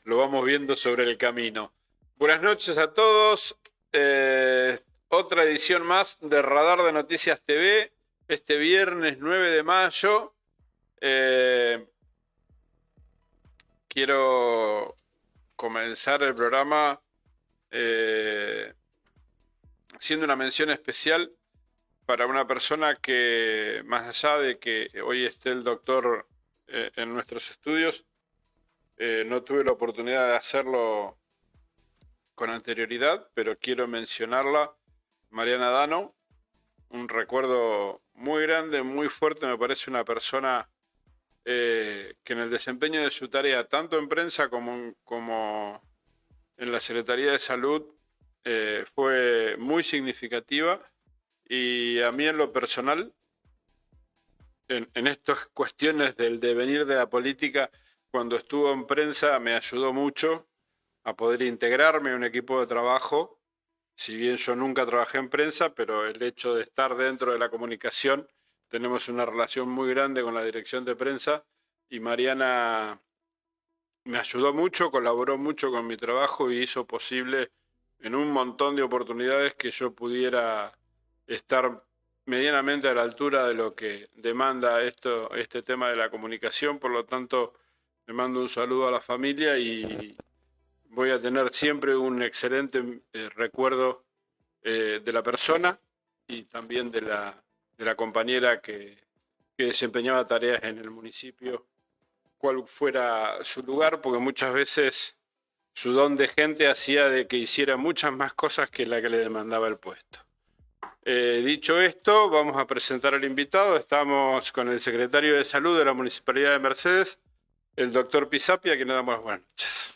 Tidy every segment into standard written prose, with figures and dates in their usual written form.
Lo vamos viendo sobre el camino. Buenas noches a todos. Otra edición más de Radar de Noticias TV. Este viernes 9 de mayo. Quiero comenzar el programa haciendo una mención especial para una persona que, más allá de que hoy esté el doctor en nuestros estudios, no tuve la oportunidad de hacerlo con anterioridad, pero quiero mencionarla, Mariana Dano, un recuerdo muy grande, muy fuerte. Me parece una persona que en el desempeño de su tarea, tanto en prensa como en la Secretaría de Salud, fue muy significativa, y a mí en lo personal, en estas cuestiones del devenir de la política, cuando estuvo en prensa me ayudó mucho a poder integrarme a un equipo de trabajo. Si bien yo nunca trabajé en prensa, pero el hecho de estar dentro de la comunicación, tenemos una relación muy grande con la dirección de prensa, y Mariana me ayudó mucho, colaboró mucho con mi trabajo y hizo posible en un montón de oportunidades que yo pudiera estar medianamente a la altura de lo que demanda este tema de la comunicación. Por lo tanto, le mando un saludo a la familia y voy a tener siempre un excelente recuerdo de la persona y también de la compañera que desempeñaba tareas en el municipio, cual fuera su lugar, porque muchas veces su don de gente hacía de que hiciera muchas más cosas que la que le demandaba el puesto. Dicho esto, vamos a presentar al invitado. Estamos con el secretario de Salud de la Municipalidad de Mercedes, el doctor Pisapia, a quien le damos las buenas noches.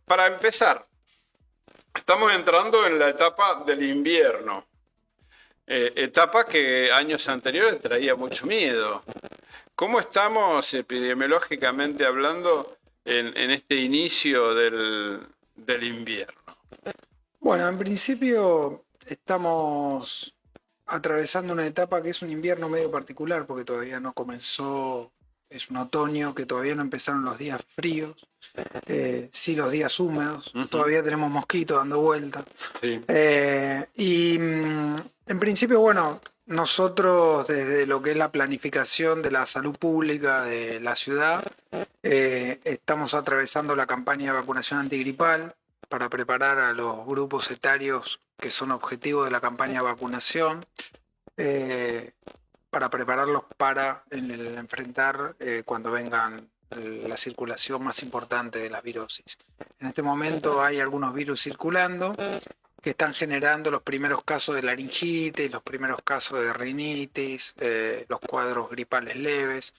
Para empezar, estamos entrando en la etapa del invierno, etapa que años anteriores traía mucho miedo. ¿Cómo estamos epidemiológicamente hablando en este inicio del invierno? Bueno, en principio estamos atravesando una etapa que es un invierno medio particular porque todavía no comenzó, es un otoño que todavía no empezaron los días fríos, sí los días húmedos, todavía tenemos mosquitos dando vueltas. Sí. En principio, bueno, nosotros desde lo que es la planificación de la salud pública de la ciudad, estamos atravesando la campaña de vacunación antigripal para preparar a los grupos etarios que son objetivos de la campaña de vacunación, para prepararlos para enfrentar cuando vengan la circulación más importante de las virosis. En este momento hay algunos virus circulando que están generando los primeros casos de laringitis, los primeros casos de rinitis, los cuadros gripales leves.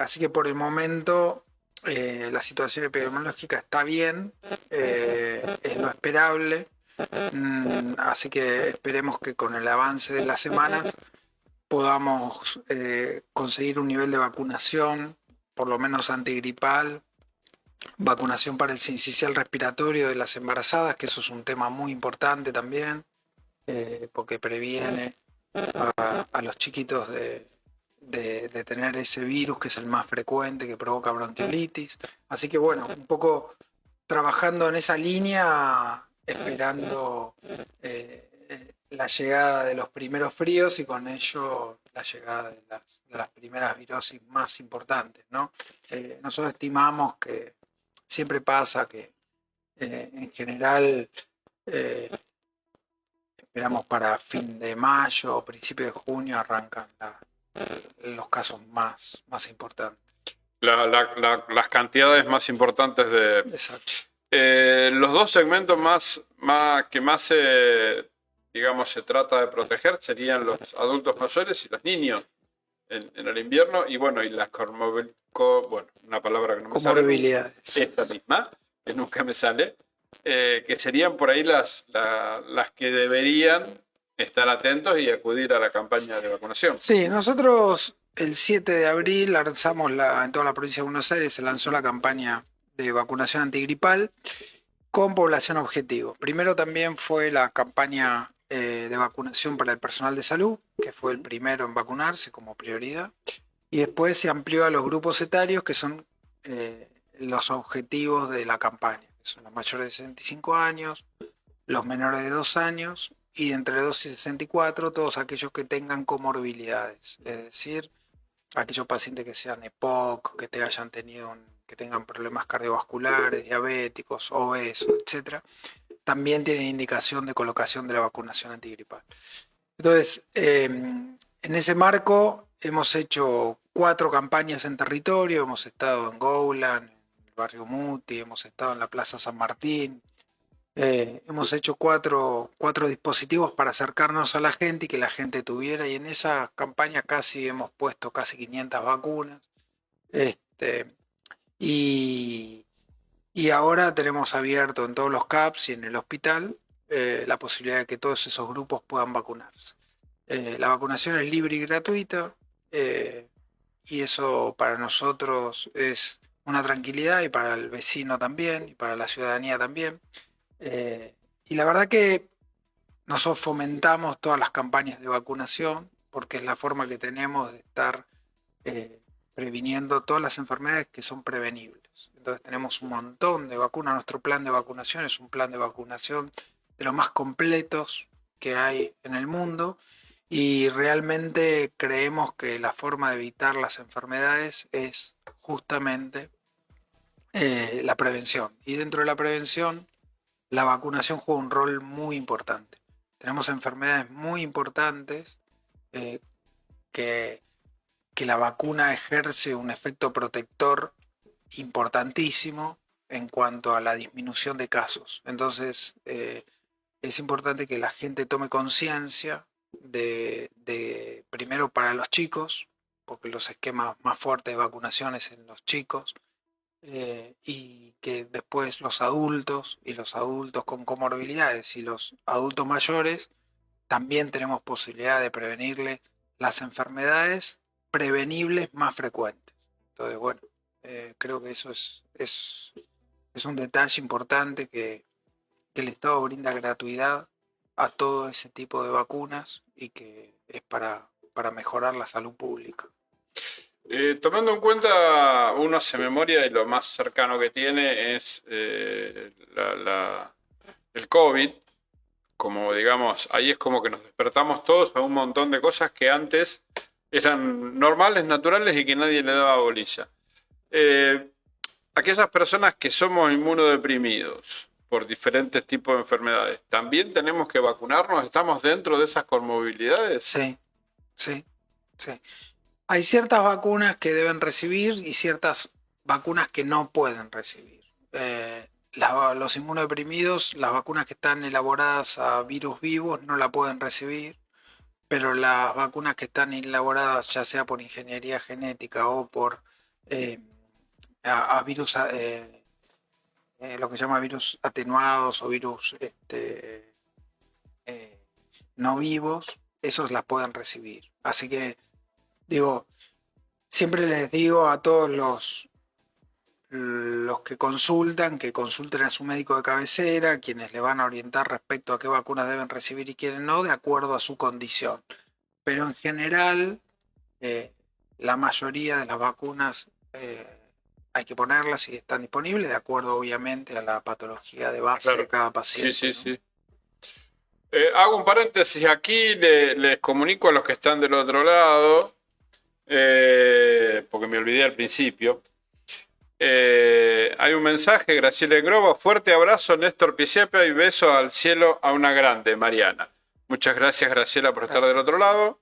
Así que por el momento la situación epidemiológica está bien, es lo esperable. Así que esperemos que con el avance de las semanas podamos conseguir un nivel de vacunación, por lo menos antigripal, vacunación para el sincicial respiratorio de las embarazadas, que eso es un tema muy importante también, porque previene a los chiquitos de tener ese virus que es el más frecuente, que provoca bronquiolitis. Así que bueno, un poco trabajando en esa línea, esperando la llegada de los primeros fríos y con ello la llegada de las primeras virosis más importantes, ¿no? Nosotros estimamos que siempre pasa que en general esperamos para fin de mayo o principio de junio arrancan los casos más importantes. Las cantidades más importantes de... Exacto. Los dos segmentos que más digamos, se trata de proteger serían los adultos mayores y los niños en el invierno, y bueno, y las una palabra que no me sale. Comorbilidades. Esta misma, que nunca me sale, que serían por ahí las que deberían estar atentos y acudir a la campaña de vacunación. Sí, nosotros el 7 de abril lanzamos en toda la provincia de Buenos Aires se lanzó la campaña de vacunación antigripal con población objetivo. Primero también fue la campaña de vacunación para el personal de salud, que fue el primero en vacunarse como prioridad, y después se amplió a los grupos etarios, que son los objetivos de la campaña, que son los mayores de 65 años, los menores de 2 años, y entre 2 y 64, todos aquellos que tengan comorbilidades, es decir, aquellos pacientes que sean EPOC, que que tengan problemas cardiovasculares, diabéticos, obesos, etcétera, también tienen indicación de colocación de la vacunación antigripal. Entonces, en ese marco hemos hecho 4 campañas en territorio, hemos estado en Gowland, en el barrio Muti, hemos estado en la Plaza San Martín, hemos hecho 4 dispositivos para acercarnos a la gente y que la gente tuviera, y en esa campaña hemos puesto casi 500 vacunas. Y ahora tenemos abierto en todos los CAPS y en el hospital la posibilidad de que todos esos grupos puedan vacunarse. La vacunación es libre y gratuita, y eso para nosotros es una tranquilidad, y para el vecino también, y para la ciudadanía también. Y la verdad que nosotros fomentamos todas las campañas de vacunación porque es la forma que tenemos de estar previniendo todas las enfermedades que son prevenibles. Entonces tenemos un montón de vacunas. Nuestro plan de vacunación es un plan de vacunación de los más completos que hay en el mundo, y realmente creemos que la forma de evitar las enfermedades es justamente la prevención. Y dentro de la prevención, la vacunación juega un rol muy importante. Tenemos enfermedades muy importantes que la vacuna ejerce un efecto protector importantísimo en cuanto a la disminución de casos. Entonces, es importante que la gente tome conciencia de primero para los chicos, porque los esquemas más fuertes de vacunación es en los chicos, y que después los adultos y los adultos con comorbilidades y los adultos mayores también tenemos posibilidad de prevenirle las enfermedades prevenibles más frecuentes. Entonces, bueno, creo que eso es un detalle importante, que el Estado brinda gratuidad a todo ese tipo de vacunas y que es para mejorar la salud pública. Tomando en cuenta, uno hace memoria y lo más cercano que tiene es el COVID, como digamos, ahí es como que nos despertamos todos a un montón de cosas que antes eran normales, naturales y que nadie le daba bolilla. Aquellas personas que somos inmunodeprimidos por diferentes tipos de enfermedades, ¿también tenemos que vacunarnos? ¿Estamos dentro de esas comorbilidades? Sí. Hay ciertas vacunas que deben recibir y ciertas vacunas que no pueden recibir. Los inmunodeprimidos, las vacunas que están elaboradas a virus vivos no la pueden recibir, pero las vacunas que están elaboradas ya sea por ingeniería genética o por a virus, lo que se llama virus atenuados o virus no vivos, esos las pueden recibir. Así que siempre les digo a todos los que consulten a su médico de cabecera, quienes le van a orientar respecto a qué vacunas deben recibir y quiénes no, de acuerdo a su condición. Pero en general, la mayoría de las vacunas hay que ponerlas y están disponibles, de acuerdo obviamente a la patología de base de cada paciente. Sí. Hago un paréntesis aquí, les comunico a los que están del otro lado, porque me olvidé al principio. Hay un mensaje, Graciela Groba: fuerte abrazo, Néstor Pisepa, y beso al cielo a una grande, Mariana. Muchas gracias, Graciela, por estar del otro lado.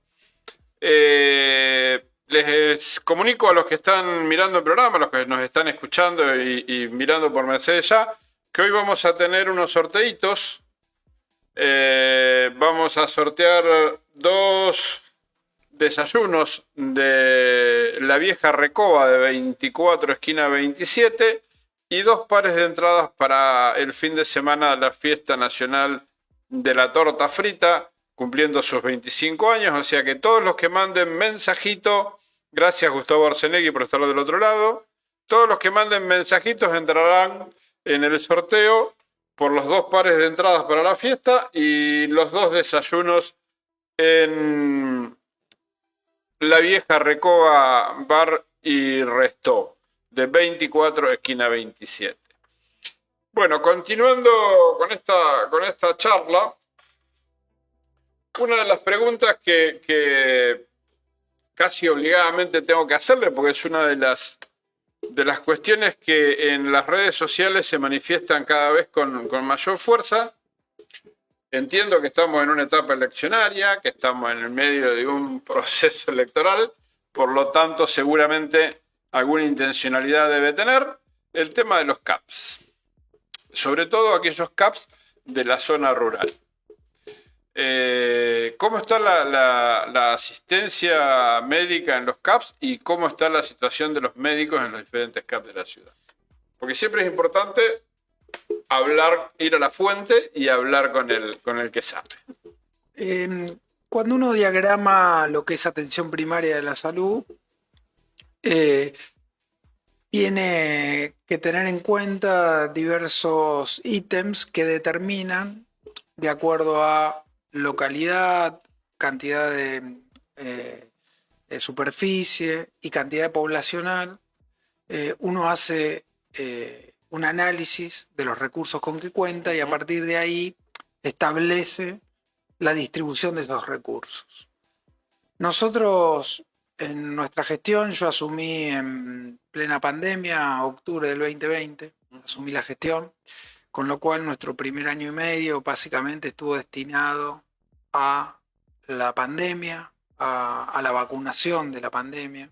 Les comunico a los que están mirando el programa, a los que nos están escuchando y mirando por Mercedes Ya, que hoy vamos a tener unos sorteitos. Vamos a sortear 2 desayunos de la vieja Recoba de 24 esquina 27 y 2 pares de entradas para el fin de semana a la fiesta nacional de la torta frita, cumpliendo sus 25 años. O sea que todos los que manden mensajito, gracias Gustavo Arsenegui por estar del otro lado, todos los que manden mensajitos entrarán en el sorteo por los 2 pares de entradas para la fiesta y los 2 desayunos en la vieja Recoba Bar y Restó, de 24 esquina 27. Bueno, continuando con esta charla, una de las preguntas que casi obligadamente tengo que hacerle, porque es una de las cuestiones que en las redes sociales se manifiestan cada vez con mayor fuerza. Entiendo que estamos en una etapa eleccionaria, que estamos en el medio de un proceso electoral, por lo tanto seguramente alguna intencionalidad debe tener el tema de los CAPS, sobre todo aquellos CAPS de la zona rural. ¿Cómo está la asistencia médica en los CAPS y cómo está la situación de los médicos en los diferentes CAPS de la ciudad? Porque siempre es importante hablar, ir a la fuente y hablar con el que sabe. Cuando uno diagrama lo que es atención primaria de la salud, tiene que tener en cuenta diversos ítems que determinan, de acuerdo a localidad, cantidad de superficie y cantidad poblacional, uno hace un análisis de los recursos con que cuenta y a partir de ahí establece la distribución de esos recursos. Nosotros, en nuestra gestión, yo asumí en plena pandemia, octubre del 2020, asumí la gestión, con lo cual nuestro primer año y medio básicamente estuvo destinado a la pandemia, a la vacunación de la pandemia,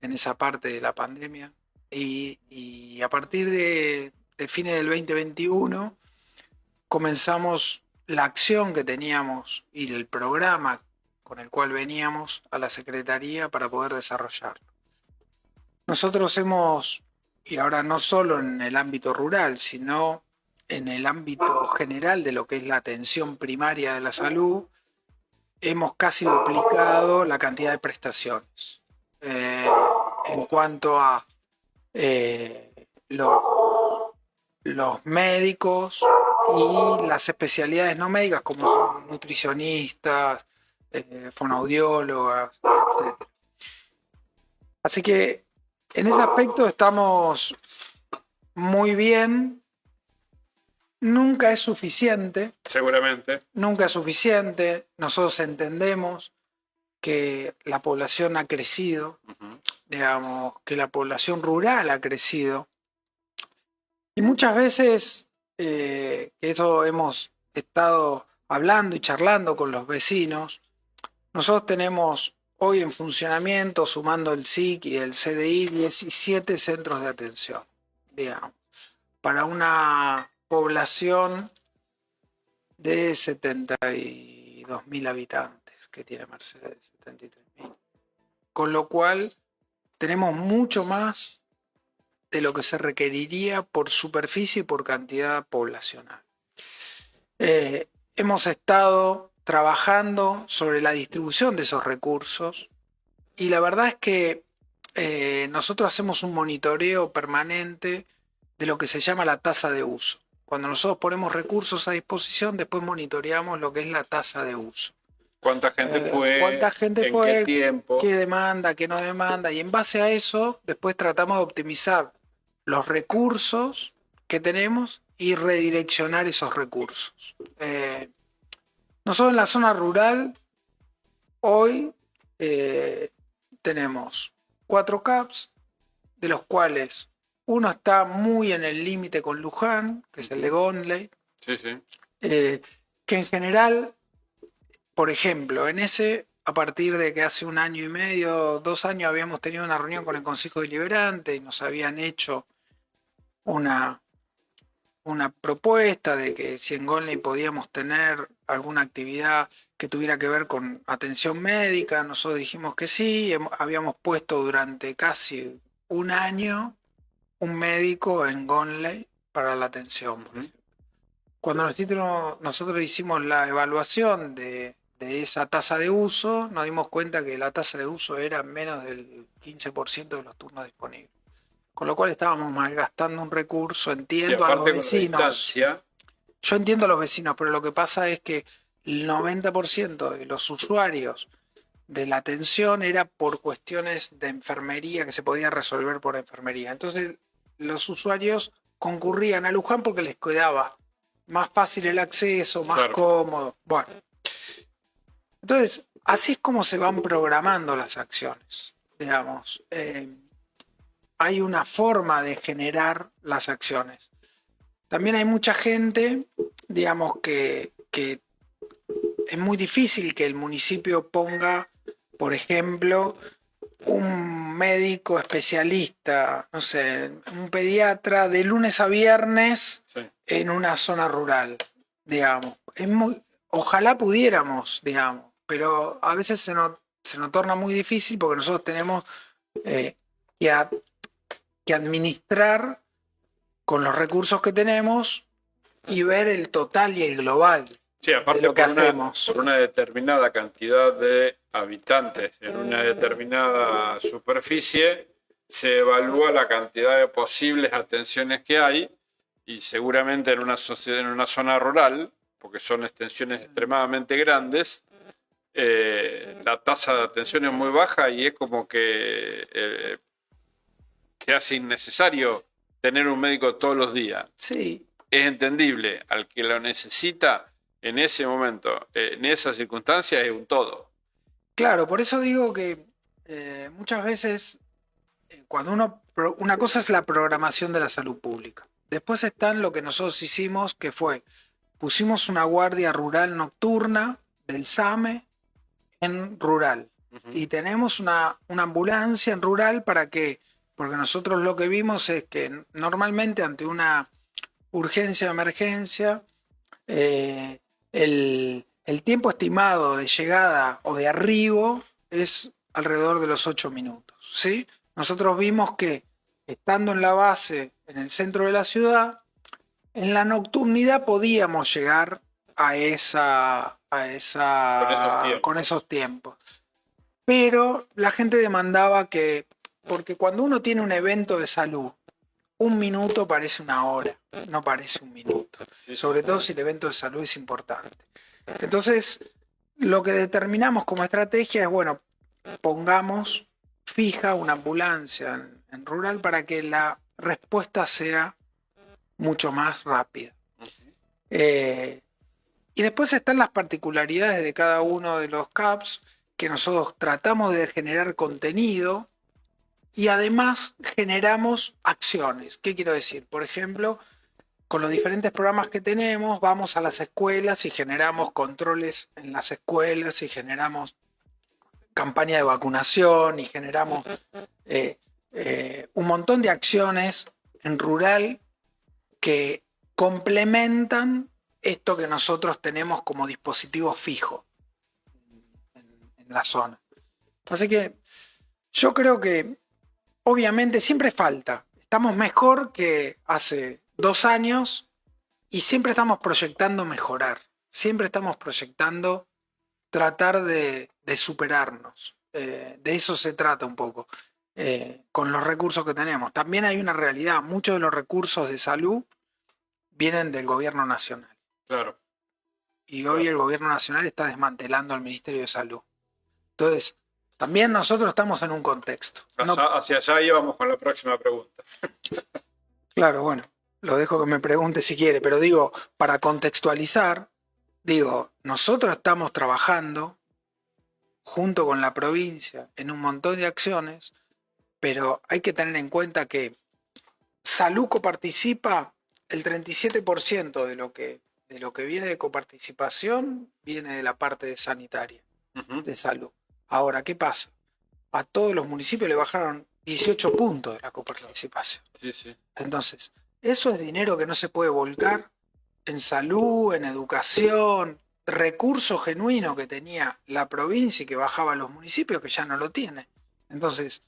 en esa parte de la pandemia. Y a partir de fines del 2021 comenzamos la acción que teníamos y el programa con el cual veníamos a la Secretaría para poder desarrollarlo. Nosotros hemos, y ahora no solo en el ámbito rural, sino en el ámbito general de lo que es la atención primaria de la salud, hemos casi duplicado la cantidad de prestaciones. En cuanto a los médicos y las especialidades no médicas como nutricionistas, fonoaudiólogas, etc. Así que en ese aspecto estamos muy bien. Nunca es suficiente. Seguramente. Nunca es suficiente. Nosotros entendemos que la población ha crecido, digamos, que la población rural ha crecido. Y muchas veces, eso hemos estado hablando y charlando con los vecinos, nosotros tenemos hoy en funcionamiento, sumando el SIC y el CDI, 17 centros de atención, digamos, para una población de 72.000 habitantes que tiene Mercedes, 73.000. Con lo cual tenemos mucho más de lo que se requeriría por superficie y por cantidad poblacional. Hemos estado trabajando sobre la distribución de esos recursos y la verdad es que nosotros hacemos un monitoreo permanente de lo que se llama la tasa de uso. Cuando nosotros ponemos recursos a disposición, después monitoreamos lo que es la tasa de uso. ¿Cuánta gente fue? ¿En qué tiempo? ¿Qué demanda? ¿Qué no demanda? Y en base a eso, después tratamos de optimizar los recursos que tenemos y redireccionar esos recursos. Nosotros en la zona rural, hoy tenemos 4 CAPS, de los cuales uno está muy en el límite con Luján, que es el de Gonley. Sí, sí. Que en general, por ejemplo, en ese, a partir de que hace 1 año y medio, 2 años, habíamos tenido una reunión con el Consejo Deliberante y nos habían hecho una propuesta de que si en Gonley podíamos tener alguna actividad que tuviera que ver con atención médica. Nosotros dijimos que sí, habíamos puesto durante casi 1 año un médico en Gonley para la atención. Cuando nosotros hicimos la evaluación de esa tasa de uso, nos dimos cuenta que la tasa de uso era menos del 15% de los turnos disponibles. Con lo cual estábamos malgastando un recurso, entiendo a los vecinos. yo entiendo a los vecinos, pero lo que pasa es que el 90% de los usuarios de la atención era por cuestiones de enfermería que se podía resolver por enfermería. Entonces los usuarios concurrían a Luján porque les quedaba más fácil el acceso, más Claro. cómodo. Bueno, entonces así es como se van programando las acciones, digamos. Hay una forma de generar las acciones. También hay mucha gente, digamos, que es muy difícil que el municipio ponga, por ejemplo, un médico especialista, no sé, un pediatra de lunes a viernes Sí. en una zona rural, digamos. Ojalá pudiéramos, digamos, pero a veces se nos torna muy difícil porque nosotros tenemos eh, que, que administrar con los recursos que tenemos y ver el total y el global Sí, de aparte lo que por hacemos. por una determinada cantidad de habitantes en una determinada superficie, se evalúa la cantidad de posibles atenciones que hay y seguramente en una sociedad, en una zona rural, porque son extensiones extremadamente grandes, la tasa de atención es muy baja y es como que se hace innecesario tener un médico todos los días. Sí, Es entendible, al que lo necesita en ese momento, en esa circunstancia, es un todo. claro, por eso digo que muchas veces cuando una cosa es la programación de la salud pública. Después está lo que nosotros hicimos, que fue, pusimos una guardia rural nocturna del SAME en rural. Y tenemos una ambulancia en rural para que, porque nosotros lo que vimos es que normalmente ante una urgencia o emergencia, el tiempo estimado de llegada o de arribo es alrededor de los 8 minutos. ¿Sí? Nosotros vimos que estando en la base en el centro de la ciudad, en la nocturnidad podíamos llegar con esos tiempos. Pero la gente demandaba que, porque cuando uno tiene un evento de salud, un minuto parece una hora, no parece un minuto. Sí, Sobre sí. todo si el evento de salud es importante. Entonces, lo que determinamos como estrategia es, bueno, pongamos fija una ambulancia en rural para que la respuesta sea mucho más rápida. Y después están las particularidades de cada uno de los CAPS, que nosotros tratamos de generar contenido y además generamos acciones. ¿Qué quiero decir? Por ejemplo, con los diferentes programas que tenemos, vamos a las escuelas y generamos controles en las escuelas y generamos campaña de vacunación y generamos un montón de acciones en rural que complementan esto que nosotros tenemos como dispositivo fijo en la zona. Así que yo creo que obviamente siempre falta. Estamos mejor que hace 2 años y siempre estamos proyectando mejorar. Siempre estamos proyectando tratar de superarnos. De eso se trata un poco. Con los recursos que tenemos. También hay una realidad. Muchos de los recursos de salud vienen del gobierno nacional. Claro. Y hoy el gobierno nacional está desmantelando el Ministerio de Salud. Entonces, también nosotros estamos en un contexto. Hacia allá íbamos con la próxima pregunta. Claro, bueno, lo dejo que me pregunte si quiere, pero digo, para contextualizar, digo, nosotros estamos trabajando junto con la provincia en un montón de acciones, pero hay que tener en cuenta que Salud coparticipa el 37% de lo que viene de coparticipación viene de la parte de sanitaria, de salud. Ahora, ¿qué pasa? A todos los municipios le bajaron 18 puntos de la coparticipación. Sí, sí. Entonces, eso es dinero que no se puede volcar en salud, en educación, recurso genuino que tenía la provincia y que bajaba a los municipios que ya no lo tiene. Entonces,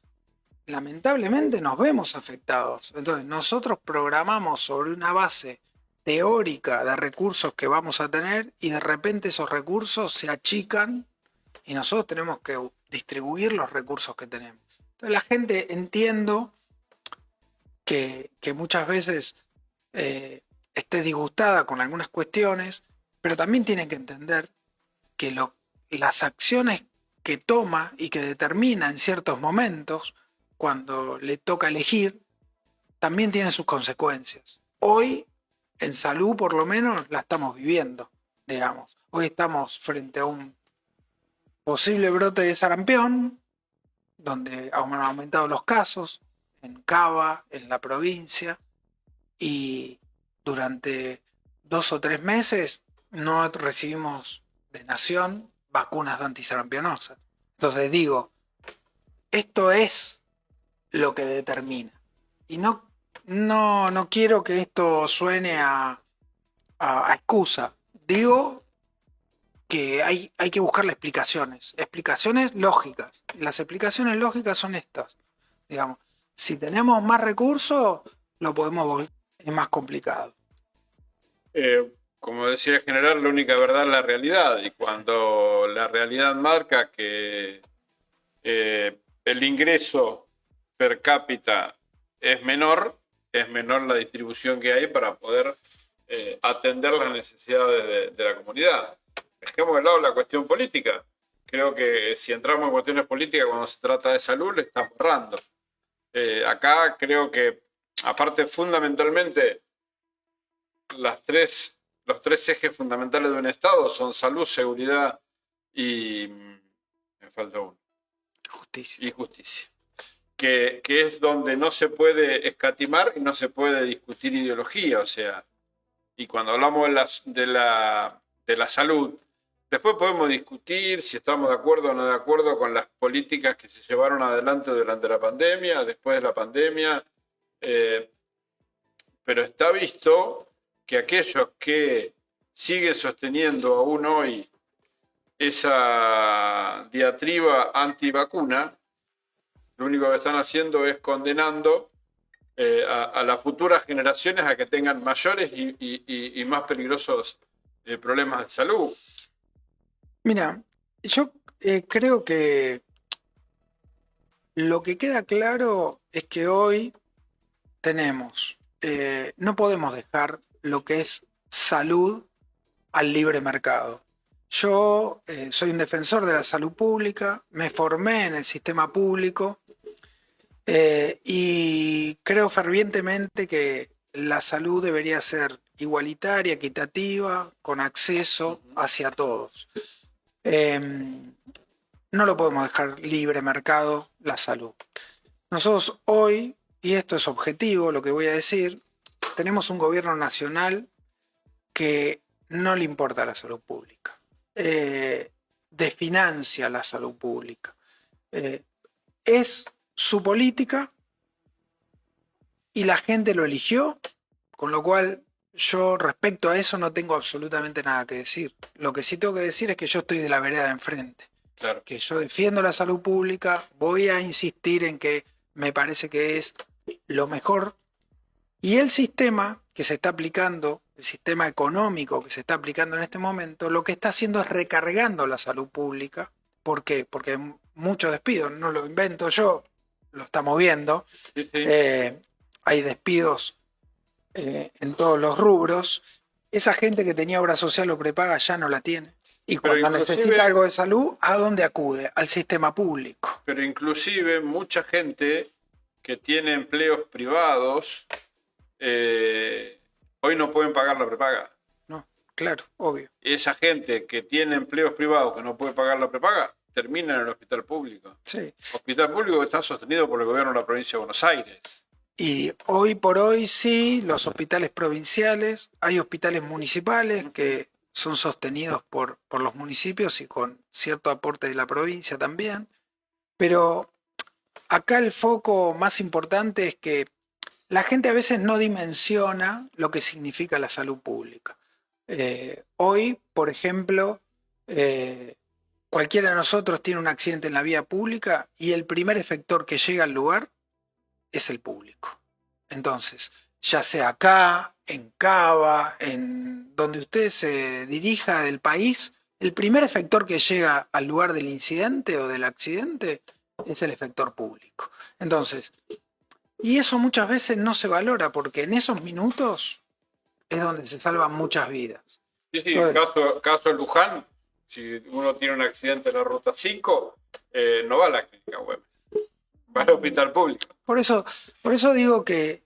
lamentablemente nos vemos afectados. Entonces, nosotros programamos sobre una base teórica de recursos que vamos a tener y de repente esos recursos se achican y nosotros tenemos que distribuir los recursos que tenemos. Entonces, la gente entiendo que muchas veces esté disgustada con algunas cuestiones, pero también tiene que entender que las acciones que toma y que determina en ciertos momentos, cuando le toca elegir, también tienen sus consecuencias. Hoy, en salud por lo menos, la estamos viviendo, digamos. Hoy estamos frente a un posible brote de sarampión, donde han aumentado los casos, en Cava, en la provincia, y durante 2 o 3 meses no recibimos de Nación vacunas antisarampionosas. Entonces digo, esto es lo que determina. Y no quiero que esto suene a excusa. Digo que hay que buscarle explicaciones lógicas. Las explicaciones lógicas son estas. Digamos, si tenemos más recursos, lo podemos volver más complicado. Como decía el general, la única verdad es la realidad. Y cuando la realidad marca que el ingreso per cápita es menor la distribución que hay para poder atender las necesidades de la comunidad. Dejemos de lado la cuestión política. Creo que si entramos en cuestiones políticas cuando se trata de salud, le estamos errando. Acá creo que, aparte fundamentalmente, los tres ejes fundamentales de un Estado son salud, seguridad y me falta uno. Justicia. Y justicia. Que es donde no se puede escatimar y no se puede discutir ideología, o sea, y cuando hablamos de la salud, después podemos discutir si estamos de acuerdo o no de acuerdo con las políticas que se llevaron adelante durante la pandemia, después de la pandemia, pero está visto que aquellos que siguen sosteniendo aún hoy esa diatriba antivacuna, lo único que están haciendo es condenando a las futuras generaciones a que tengan mayores y más peligrosos problemas de salud. Mira, yo creo que lo que queda claro es que hoy tenemos, no podemos dejar lo que es salud al libre mercado. Yo soy un defensor de la salud pública, me formé en el sistema público y creo fervientemente que la salud debería ser igualitaria, equitativa, con acceso hacia todos. No lo podemos dejar libre mercado la salud. Nosotros hoy, y esto es objetivo lo que voy a decir, tenemos un gobierno nacional que no le importa la salud pública. Desfinancia la salud pública. Es su política y la gente lo eligió, con lo cual yo respecto a eso no tengo absolutamente nada que decir. Lo que sí tengo que decir es que yo estoy de la vereda de enfrente. Claro. Que yo defiendo la salud pública, voy a insistir en que me parece que es lo mejor. Y el sistema que se está aplicando, el sistema económico que se está aplicando en este momento, lo que está haciendo es recargando la salud pública. ¿Por qué? Porque hay muchos despidos, no lo invento yo, lo estamos viendo. Sí, sí. Hay despidos en todos los rubros. Esa gente que tenía obra social o prepaga ya no la tiene. Y cuando necesita algo de salud, ¿a dónde acude? Al sistema público. Pero inclusive mucha gente que tiene empleos privados hoy no pueden pagar la prepaga. No, claro, obvio. Esa gente que tiene empleos privados que no puede pagar la prepaga termina en el hospital público. Sí. Hospital público que está sostenido por el gobierno de la provincia de Buenos Aires. Y hoy por hoy sí, los hospitales provinciales, hay hospitales municipales que son sostenidos por los municipios y con cierto aporte de la provincia también. Pero acá el foco más importante es que la gente a veces no dimensiona lo que significa la salud pública. Hoy, por ejemplo, cualquiera de nosotros tiene un accidente en la vía pública y el primer efector que llega al lugar es el público. Entonces, ya sea acá, en Cava, en donde usted se dirija del país, el primer efector que llega al lugar del incidente o del accidente es el efector público. Entonces, y eso muchas veces no se valora porque en esos minutos es donde se salvan muchas vidas. Sí, sí, Entonces, caso Luján, si uno tiene un accidente en la ruta 5, no va a la clínica Güemes, va al hospital público. por eso digo que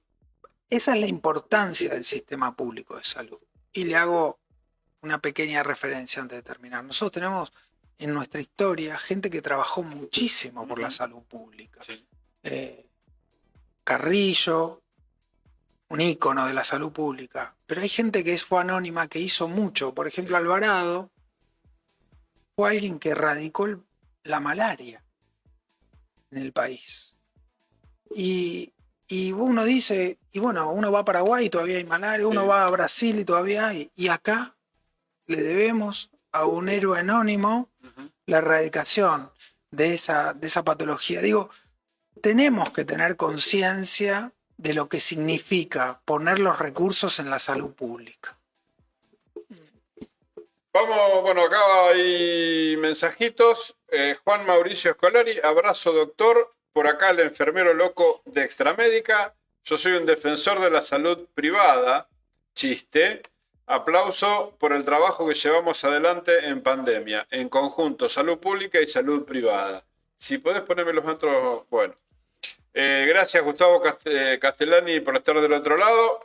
esa es la importancia del sistema público de salud. Y le hago una pequeña referencia antes de terminar. Nosotros tenemos en nuestra historia gente que trabajó muchísimo por la salud pública. Sí. Carrillo, un ícono de la salud pública. Pero hay gente que fue anónima, que hizo mucho. Por ejemplo, Alvarado fue alguien que erradicó la malaria en el país. Y uno dice, y bueno, uno va a Paraguay y todavía hay malaria, uno va a Brasil y todavía hay. Y acá le debemos a un héroe anónimo la erradicación de esa patología. Digo, tenemos que tener conciencia de lo que significa poner los recursos en la salud pública. Vamos, bueno, acá hay mensajitos. Juan Mauricio Escolari, abrazo doctor. Por acá el enfermero loco de Extramédica. Yo soy un defensor de la salud privada. Chiste. Aplauso por el trabajo que llevamos adelante en pandemia. En conjunto, salud pública y salud privada. Si podés ponerme los otros, bueno. Gracias Gustavo Castellani por estar del otro lado.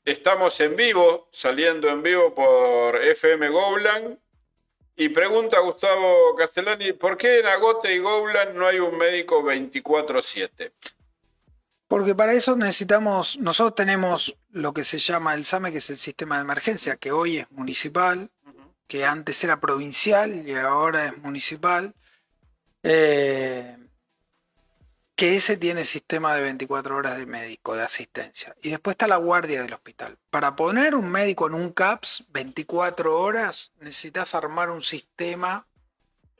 Estamos en vivo, saliendo en vivo por FM Gowland. Y pregunta Gustavo Castellani, ¿por qué en Agote y Gowland no hay un médico 24/7? Porque para eso nosotros tenemos lo que se llama el SAME, que es el sistema de emergencia, que hoy es municipal, que antes era provincial y ahora es municipal. Que ese tiene sistema de 24 horas de médico, de asistencia. Y después está la guardia del hospital. Para poner un médico en un CAPS 24 horas, necesitas armar un sistema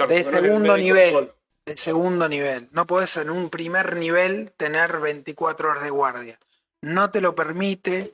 de segundo nivel. De segundo nivel. No podés en un primer nivel tener 24 horas de guardia. No te lo permite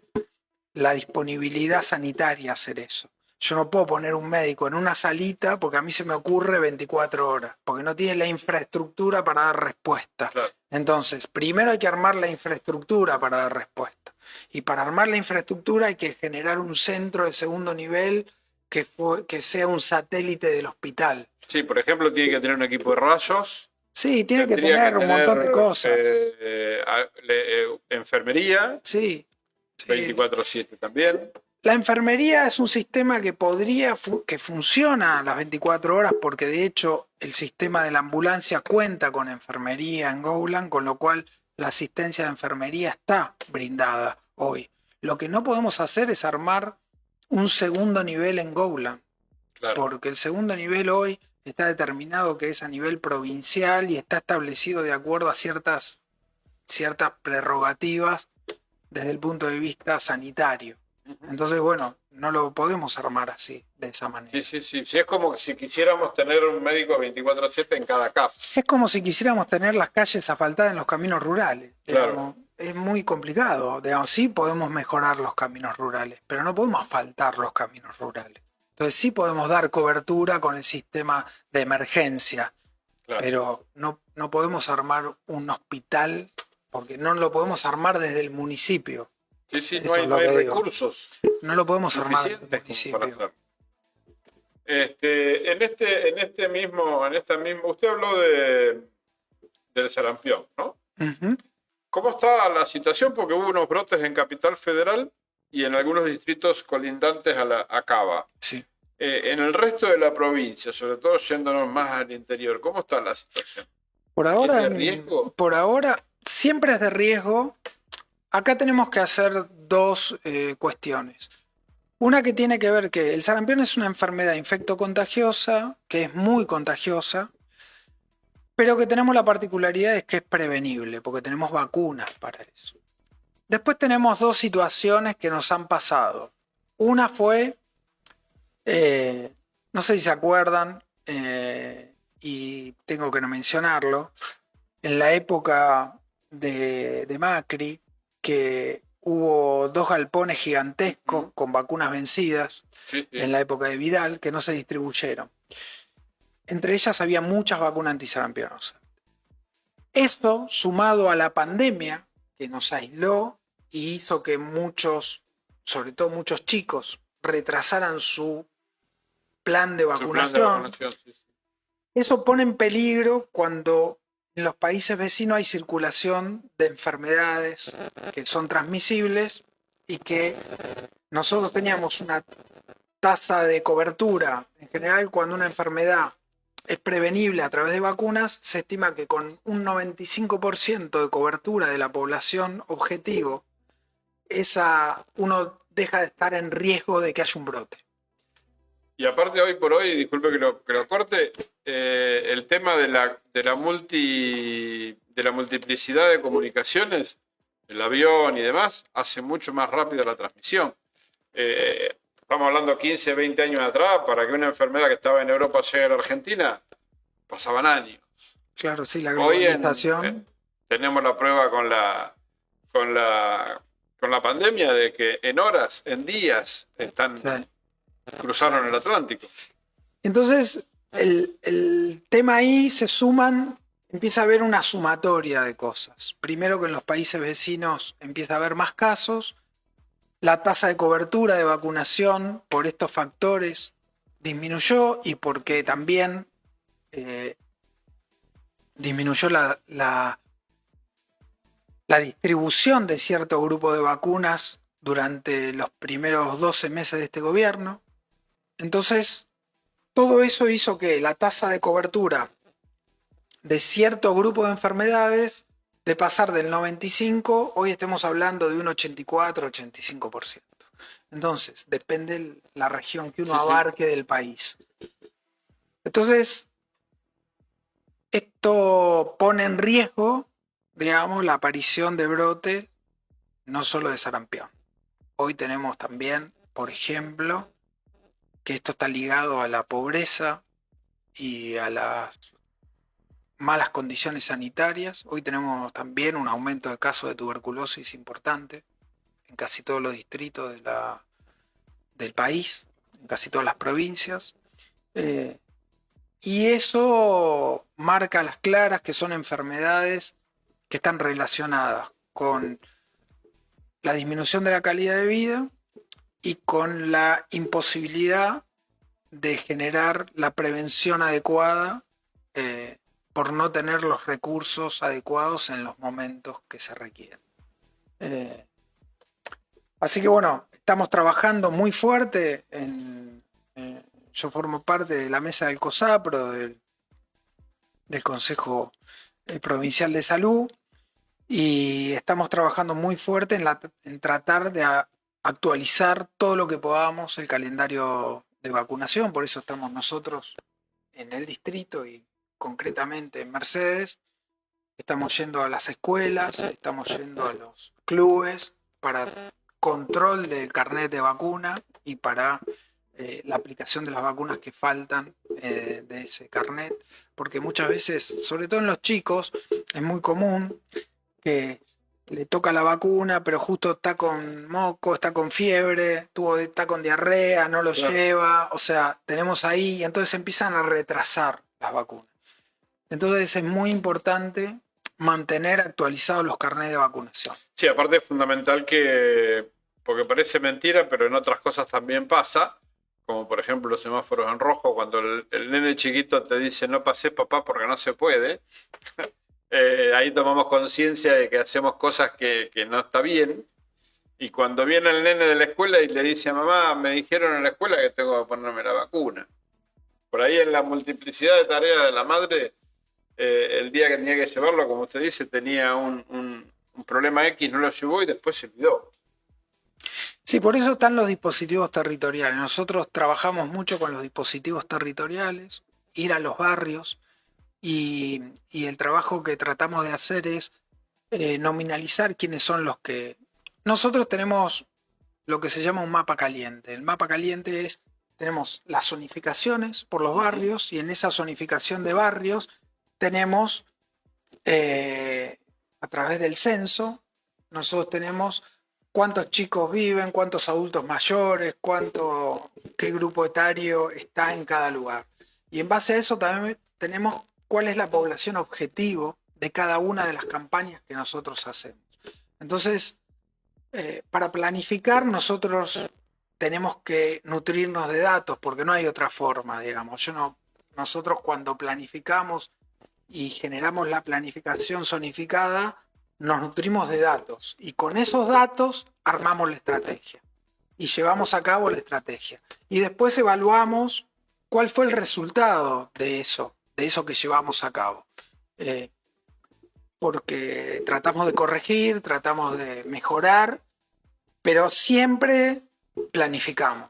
la disponibilidad sanitaria hacer eso. Yo no puedo poner un médico en una salita porque a mí se me ocurre 24 horas, porque no tiene la infraestructura para dar respuesta. Claro. Entonces, primero hay que armar la infraestructura para dar respuesta. Y para armar la infraestructura hay que generar un centro de segundo nivel que sea un satélite del hospital. Sí, por ejemplo, tiene que tener un equipo de rayos. Sí, tiene que tener un montón de cosas. Enfermería. Sí. 24/7 también. La enfermería es un sistema que que funciona a las 24 horas porque de hecho el sistema de la ambulancia cuenta con enfermería en Gowland, con lo cual la asistencia de enfermería está brindada hoy. Lo que no podemos hacer es armar un segundo nivel en Gowland, claro, porque el segundo nivel hoy está determinado que es a nivel provincial y está establecido de acuerdo a ciertas prerrogativas desde el punto de vista sanitario. Entonces, bueno, no lo podemos armar así, de esa manera. Sí. Es como si quisiéramos tener un médico 24/7 en cada CAPS. Es como si quisiéramos tener las calles asfaltadas en los caminos rurales. Claro. Digamos, es muy complicado. Digamos, sí podemos mejorar los caminos rurales, pero no podemos asfaltar los caminos rurales. Entonces sí podemos dar cobertura con el sistema de emergencia, claro, pero no podemos armar un hospital porque no lo podemos armar desde el municipio. Sí, no hay recursos. No lo podemos armar desde el municipio. En esta misma, usted habló del sarampión, ¿no? Uh-huh. ¿Cómo está la situación? Porque hubo unos brotes en Capital Federal y en algunos distritos colindantes a Cava. Sí. En el resto de la provincia, sobre todo yéndonos más al interior, ¿cómo está la situación? Por ahora, ¿Es de riesgo? Por ahora siempre es de riesgo. Acá tenemos que hacer dos cuestiones. Una que tiene que ver que el sarampión es una enfermedad infectocontagiosa, que es muy contagiosa, pero que tenemos la particularidad de que es prevenible, porque tenemos vacunas para eso. Después tenemos dos situaciones que nos han pasado. Una fue, no sé si se acuerdan, y tengo que no mencionarlo, en la época de Macri, que hubo 2 galpones gigantescos con vacunas vencidas, sí, en la época de Vidal, que no se distribuyeron. Entre ellas había muchas vacunas antisarampionosas. Esto, sumado a la pandemia, que nos aisló y hizo que muchos sobre todo muchos chicos, retrasaran su plan de Su plan de vacunación. vacunación, sí, sí. Eso pone en peligro cuando en los países vecinos hay circulación de enfermedades que son transmisibles y que nosotros teníamos una tasa de cobertura. En general, cuando una enfermedad es prevenible a través de vacunas, se estima que con un 95% de cobertura de la población objetivo, uno deja de estar en riesgo de que haya un brote. Y aparte hoy por hoy, disculpe que lo corte, el tema de la multiplicidad de comunicaciones, el avión y demás, hace mucho más rápida la transmisión. Estamos hablando 15, 20 años atrás, para que una enfermedad que estaba en Europa llegue a la Argentina, pasaban años. Claro, sí, la Hoy globalización. tenemos la prueba con la pandemia de que en horas, en días, Sí. cruzaron el Atlántico. Entonces, el tema ahí empieza a haber una sumatoria de cosas. Primero que en los países vecinos empieza a haber más casos, la tasa de cobertura de vacunación por estos factores disminuyó y porque también disminuyó la distribución de cierto grupo de vacunas durante los primeros 12 meses de este gobierno. Entonces, todo eso hizo que la tasa de cobertura de cierto grupo de enfermedades, de pasar del 95, hoy estemos hablando de un 84-85%. Entonces, depende la región que uno abarque del país. Entonces, esto pone en riesgo, digamos, la aparición de brote, no solo de sarampión. Hoy tenemos también, por ejemplo, que esto está ligado a la pobreza y a las malas condiciones sanitarias. Hoy tenemos también un aumento de casos de tuberculosis importante en casi todos los distritos del país, en casi todas las provincias. Y eso marca a las claras que son enfermedades que están relacionadas con la disminución de la calidad de vida y con la imposibilidad de generar la prevención adecuada por no tener los recursos adecuados en los momentos que se requieren. Así que bueno, estamos trabajando muy fuerte. Yo formo parte de la mesa del COSAPRO, del Consejo Provincial de Salud, y estamos trabajando muy fuerte en tratar de actualizar todo lo que podamos el calendario de vacunación. Por eso estamos nosotros en el distrito y concretamente en Mercedes. Estamos yendo a las escuelas, estamos yendo a los clubes para control del carnet de vacuna y para la aplicación de las vacunas que faltan de ese carnet, porque muchas veces, sobre todo en los chicos, es muy común que le toca la vacuna, pero justo está con moco, está con fiebre, está con diarrea, no lo lleva, o sea, tenemos ahí, y entonces empiezan a retrasar las vacunas. Entonces es muy importante mantener actualizados los carnets de vacunación. Sí, aparte es fundamental porque parece mentira, pero en otras cosas también pasa, como por ejemplo los semáforos en rojo, cuando el nene chiquito te dice no pases papá porque no se puede, ahí tomamos conciencia de que hacemos cosas que no está bien, y cuando viene el nene de la escuela y le dice a mamá, me dijeron en la escuela que tengo que ponerme la vacuna. Por ahí en la multiplicidad de tareas de la madre, el día que tenía que llevarlo, como usted dice, tenía un problema X, no lo llevó y después se olvidó. Sí, por eso están los dispositivos territoriales. Nosotros trabajamos mucho con los dispositivos territoriales, ir a los barrios, y el trabajo que tratamos de hacer es nominalizar quiénes son los que... Nosotros tenemos lo que se llama un mapa caliente. El mapa caliente tenemos las zonificaciones por los barrios, y en esa zonificación de barrios tenemos, a través del censo, nosotros tenemos cuántos chicos viven, cuántos adultos mayores, qué grupo etario está en cada lugar. Y en base a eso también tenemos cuál es la población objetivo de cada una de las campañas que nosotros hacemos. Entonces, Para planificar nosotros tenemos que nutrirnos de datos porque no hay otra forma, digamos. Nosotros cuando planificamos y generamos la planificación zonificada, nos nutrimos de datos y con esos datos armamos la estrategia y llevamos a cabo la estrategia. Y después evaluamos cuál fue el resultado de eso que llevamos a cabo. Porque tratamos de corregir, tratamos de mejorar, pero siempre planificamos.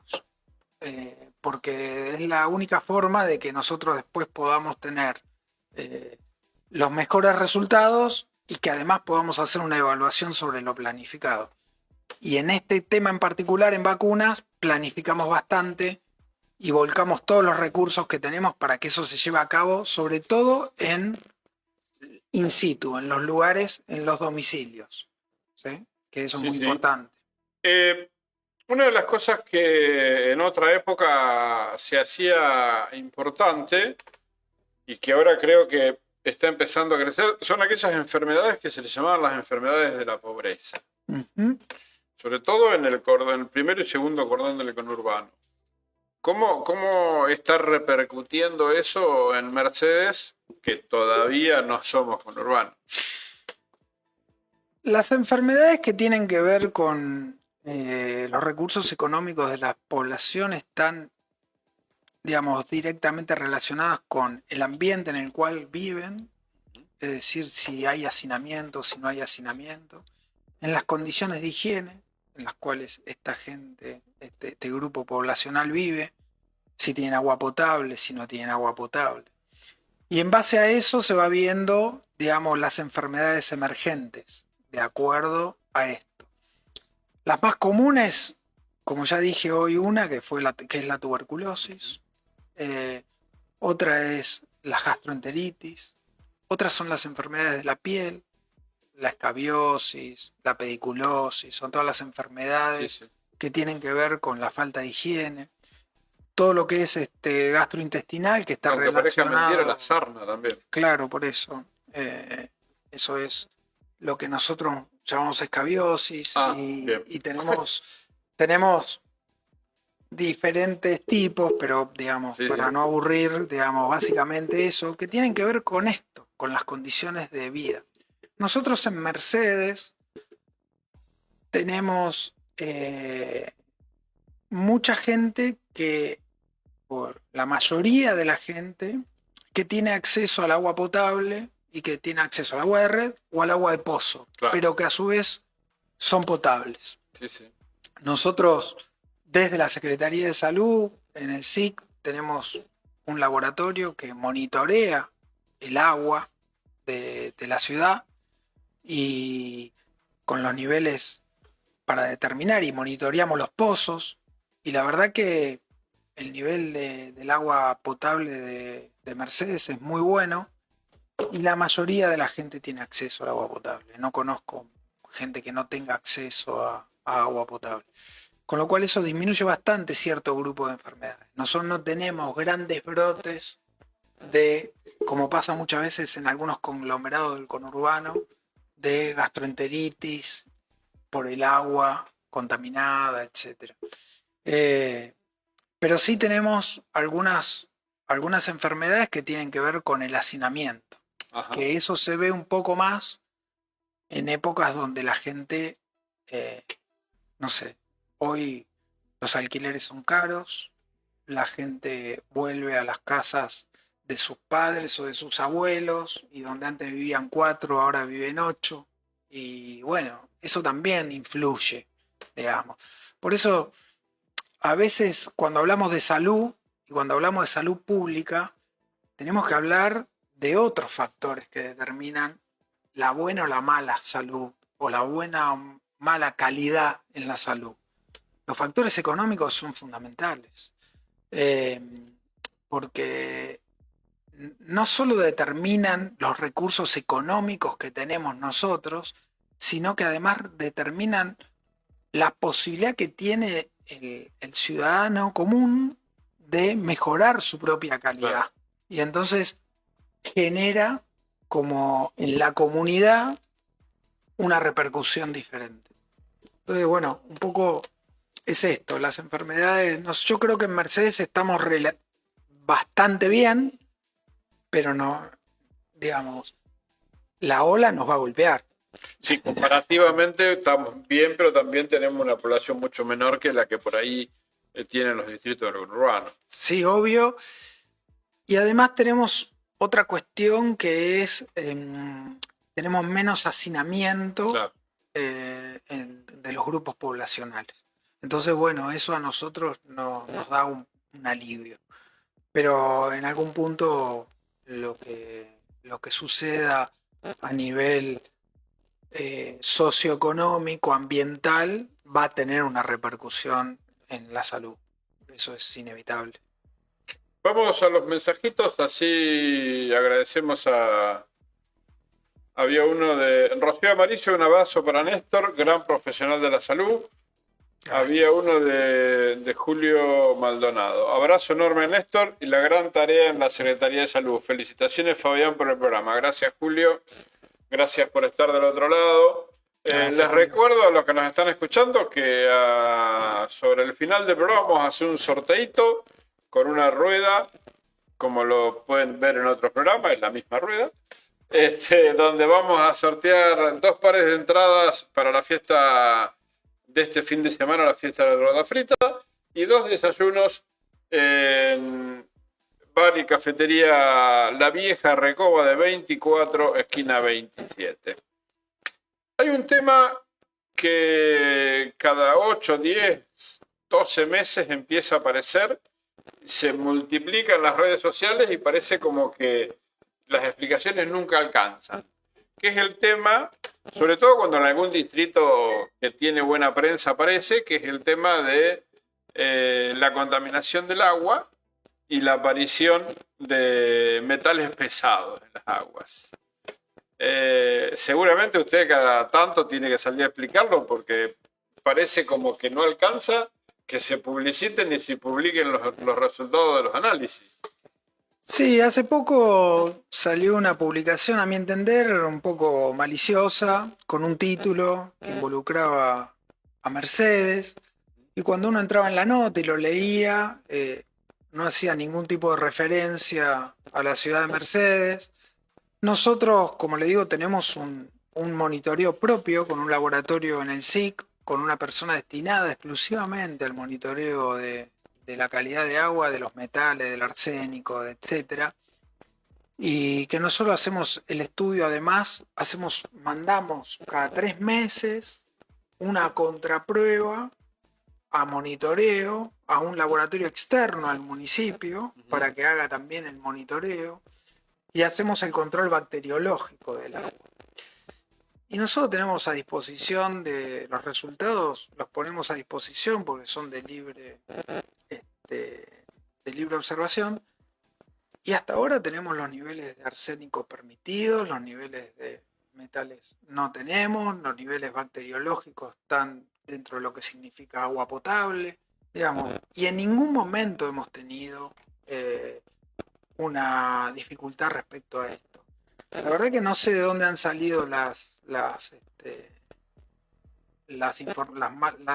Porque es la única forma de que nosotros después podamos tener los mejores resultados y que además podamos hacer una evaluación sobre lo planificado. Y en este tema en particular, en vacunas, planificamos bastante y volcamos todos los recursos que tenemos para que eso se lleve a cabo, sobre todo en in situ, en los lugares, en los domicilios, ¿sí? Que eso es muy importante. Una de las cosas que en otra época se hacía importante y que ahora creo que está empezando a crecer son aquellas enfermedades que se les llamaban las enfermedades de la pobreza. Sobre todo en el primero y segundo cordón del conurbano. ¿Cómo está repercutiendo eso en Mercedes, que todavía no somos conurbanos? Las enfermedades que tienen que ver con los recursos económicos de la población están, digamos, directamente relacionadas con el ambiente en el cual viven, es decir, si hay hacinamiento, si no hay hacinamiento, en las condiciones de higiene en las cuales esta gente, este grupo poblacional vive, si tienen agua potable, si no tienen agua potable. Y en base a eso se va viendo, digamos, las enfermedades emergentes, de acuerdo a esto. Las más comunes, como ya dije hoy, una que es la tuberculosis, otra es la gastroenteritis, otras son las enfermedades de la piel, la escabiosis, la pediculosis, son todas las enfermedades que tienen que ver con la falta de higiene. Todo lo que es gastrointestinal, que está relacionado... Aunque parezca mentira, la sarna también. Claro, por eso. Eso es lo que nosotros llamamos escabiosis. Y tenemos diferentes tipos, pero digamos, para no aburrir, digamos, básicamente eso, que tienen que ver con esto, con las condiciones de vida. Nosotros en Mercedes tenemos mucha gente la mayoría de la gente que tiene acceso al agua potable y que tiene acceso al agua de red o al agua de pozo, pero que a su vez son potables. Nosotros, desde la Secretaría de Salud, en el SIC, tenemos un laboratorio que monitorea el agua de la ciudad y con los niveles para determinar, y monitoreamos los pozos, y la verdad que el nivel del agua potable de Mercedes es muy bueno y la mayoría de la gente tiene acceso al agua potable. No conozco gente que no tenga acceso a agua potable. Con lo cual eso disminuye bastante cierto grupo de enfermedades. Nosotros no tenemos grandes brotes como pasa muchas veces en algunos conglomerados del conurbano, de gastroenteritis por el agua contaminada, etc. Pero sí tenemos algunas enfermedades que tienen que ver con el hacinamiento. Que eso se ve un poco más en épocas donde la gente, no sé, hoy los alquileres son caros, la gente vuelve a las casas de sus padres o de sus abuelos, y donde antes vivían 4, ahora viven 8, y bueno, eso también influye, digamos. Por eso, a veces cuando hablamos de salud, y cuando hablamos de salud pública, tenemos que hablar de otros factores que determinan la buena o la mala salud, o la buena o mala calidad en la salud. Los factores económicos son fundamentales, porque no solo determinan los recursos económicos que tenemos nosotros, sino que además determinan la posibilidad que tiene el ciudadano común de mejorar su propia calidad. Claro. Y entonces genera como en la comunidad una repercusión diferente. Entonces, bueno, un poco es esto, las enfermedades, yo creo que en Mercedes estamos bastante bien, pero no, digamos, la ola nos va a golpear. Sí, comparativamente estamos bien, pero también tenemos una población mucho menor que la que por ahí tienen los distritos urbanos. Sí, obvio. Y además tenemos otra cuestión que es, tenemos menos hacinamiento Claro. de los grupos poblacionales. Entonces, bueno, eso a nosotros nos da un alivio. Pero en algún punto lo que suceda a nivel socioeconómico, ambiental, va a tener una repercusión en la salud. Eso es inevitable. Vamos a los mensajitos, así agradecemos a... Había uno de Rocío Amarillo, un abrazo para Néstor, gran profesional de la salud. Había uno de Julio Maldonado. Abrazo enorme, Néstor, y la gran tarea en la Secretaría de Salud. Felicitaciones, Fabián, por el programa. Gracias, Julio. Gracias por estar del otro lado. Les recuerdo a los que nos están escuchando que sobre el final del programa vamos a hacer un sorteito con una rueda, como lo pueden ver en otros programas, es la misma rueda, donde vamos a sortear 2 pares de entradas para la fiesta de este fin de semana, la fiesta de la rueda frita, y 2 desayunos en bar y cafetería La Vieja Recoba de 24, esquina 27. Hay un tema que cada 8, 10, 12 meses empieza a aparecer, se multiplica en las redes sociales y parece como que las explicaciones nunca alcanzan. Que es el tema, sobre todo cuando en algún distrito que tiene buena prensa aparece, que es el tema de la contaminación del agua y la aparición de metales pesados en las aguas. Seguramente usted cada tanto tiene que salir a explicarlo porque parece como que no alcanza que se publiciten y se publiquen los resultados de los análisis. Sí, hace poco salió una publicación, a mi entender, un poco maliciosa, con un título que involucraba a Mercedes, y cuando uno entraba en la nota y lo leía, no hacía ningún tipo de referencia a la ciudad de Mercedes. Nosotros, como le digo, tenemos un monitoreo propio con un laboratorio en el SIC, con una persona destinada exclusivamente al monitoreo de la calidad de agua, de los metales, del arsénico, etcétera. Y que nosotros hacemos el estudio, además, mandamos cada 3 meses una contraprueba a monitoreo, a un laboratorio externo al municipio, para que haga también el monitoreo, y hacemos el control bacteriológico del agua. Y nosotros tenemos a disposición de los resultados, los ponemos a disposición porque son de libre observación. Y hasta ahora tenemos los niveles de arsénico permitidos, los niveles de metales no tenemos, los niveles bacteriológicos están dentro de lo que significa agua potable, digamos, y en ningún momento hemos tenido una dificultad respecto a esto. La verdad que no sé de dónde han salido la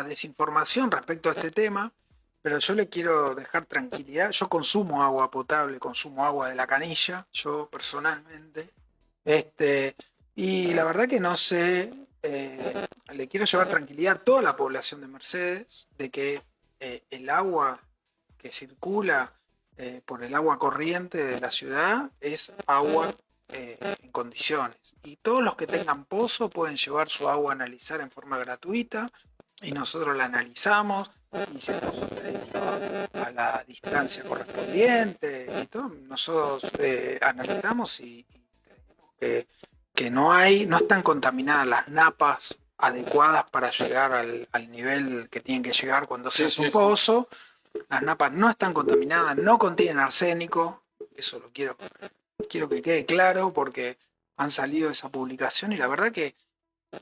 desinformación respecto a este tema, pero yo le quiero dejar tranquilidad. Yo consumo agua potable, consumo agua de la canilla, yo personalmente. Y la verdad que no sé, le quiero llevar tranquilidad a toda la población de Mercedes de que el agua que circula por el agua corriente de la ciudad es agua en condiciones. Y todos los que tengan pozo pueden llevar su agua a analizar en forma gratuita y nosotros la analizamos y se nos a la distancia correspondiente y todo. Nosotros analizamos y que no están contaminadas las napas adecuadas para llegar al nivel que tienen que llegar cuando se hace un pozo. Las napas no están contaminadas, no contienen arsénico, eso lo quiero que quede claro porque han salido de esa publicación y la verdad que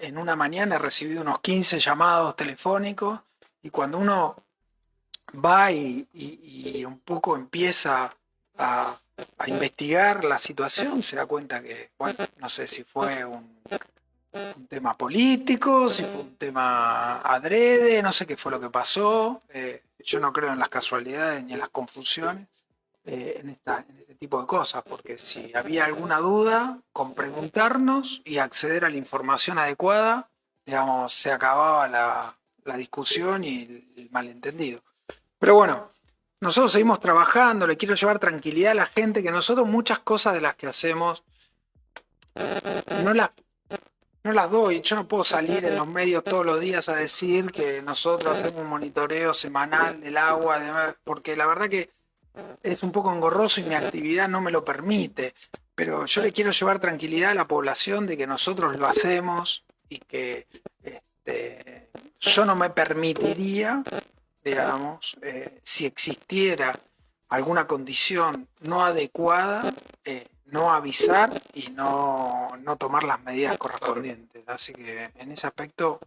en una mañana he recibido unos 15 llamados telefónicos y cuando uno va y un poco empieza a investigar la situación se da cuenta que, bueno, no sé si fue un tema político, si fue un tema adrede, no sé qué fue lo que pasó. Yo no creo en las casualidades ni en las confusiones en este tipo de cosas, porque si había alguna duda, con preguntarnos y acceder a la información adecuada, digamos, se acababa la discusión y el malentendido. Pero bueno, nosotros seguimos trabajando, le quiero llevar tranquilidad a la gente, que nosotros muchas cosas de las que hacemos no las no las doy. Yo no puedo salir en los medios todos los días a decir que nosotros hacemos un monitoreo semanal del agua, porque la verdad que es un poco engorroso y mi actividad no me lo permite. Pero yo le quiero llevar tranquilidad a la población de que nosotros lo hacemos y que yo no me permitiría, digamos, si existiera alguna condición no adecuada, no avisar y no tomar las medidas correspondientes. Así que en ese aspecto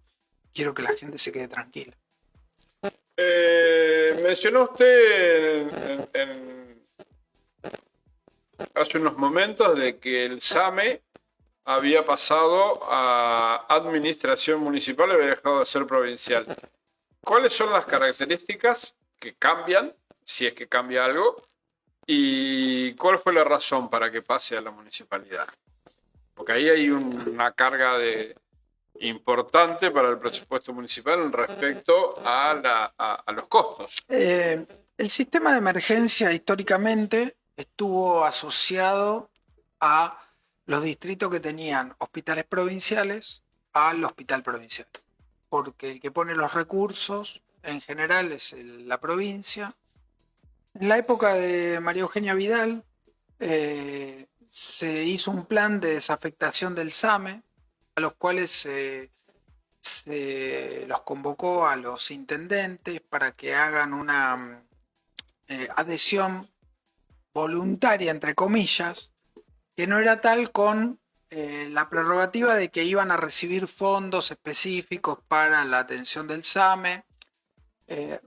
quiero que la gente se quede tranquila. Mencionó usted hace unos momentos de que el SAME había pasado a administración municipal y había dejado de ser provincial. ¿Cuáles son las características que cambian, si es que cambia algo, y cuál fue la razón para que pase a la municipalidad? Porque ahí hay una carga importante para el presupuesto municipal respecto a los costos. El sistema de emergencia históricamente estuvo asociado a los distritos que tenían hospitales provinciales al hospital provincial, porque el que pone los recursos en general es la provincia. En la época de María Eugenia Vidal se hizo un plan de desafectación del SAME, a los cuales se los convocó a los intendentes para que hagan una adhesión voluntaria, entre comillas, que no era tal con la prerrogativa de que iban a recibir fondos específicos para la atención del SAME.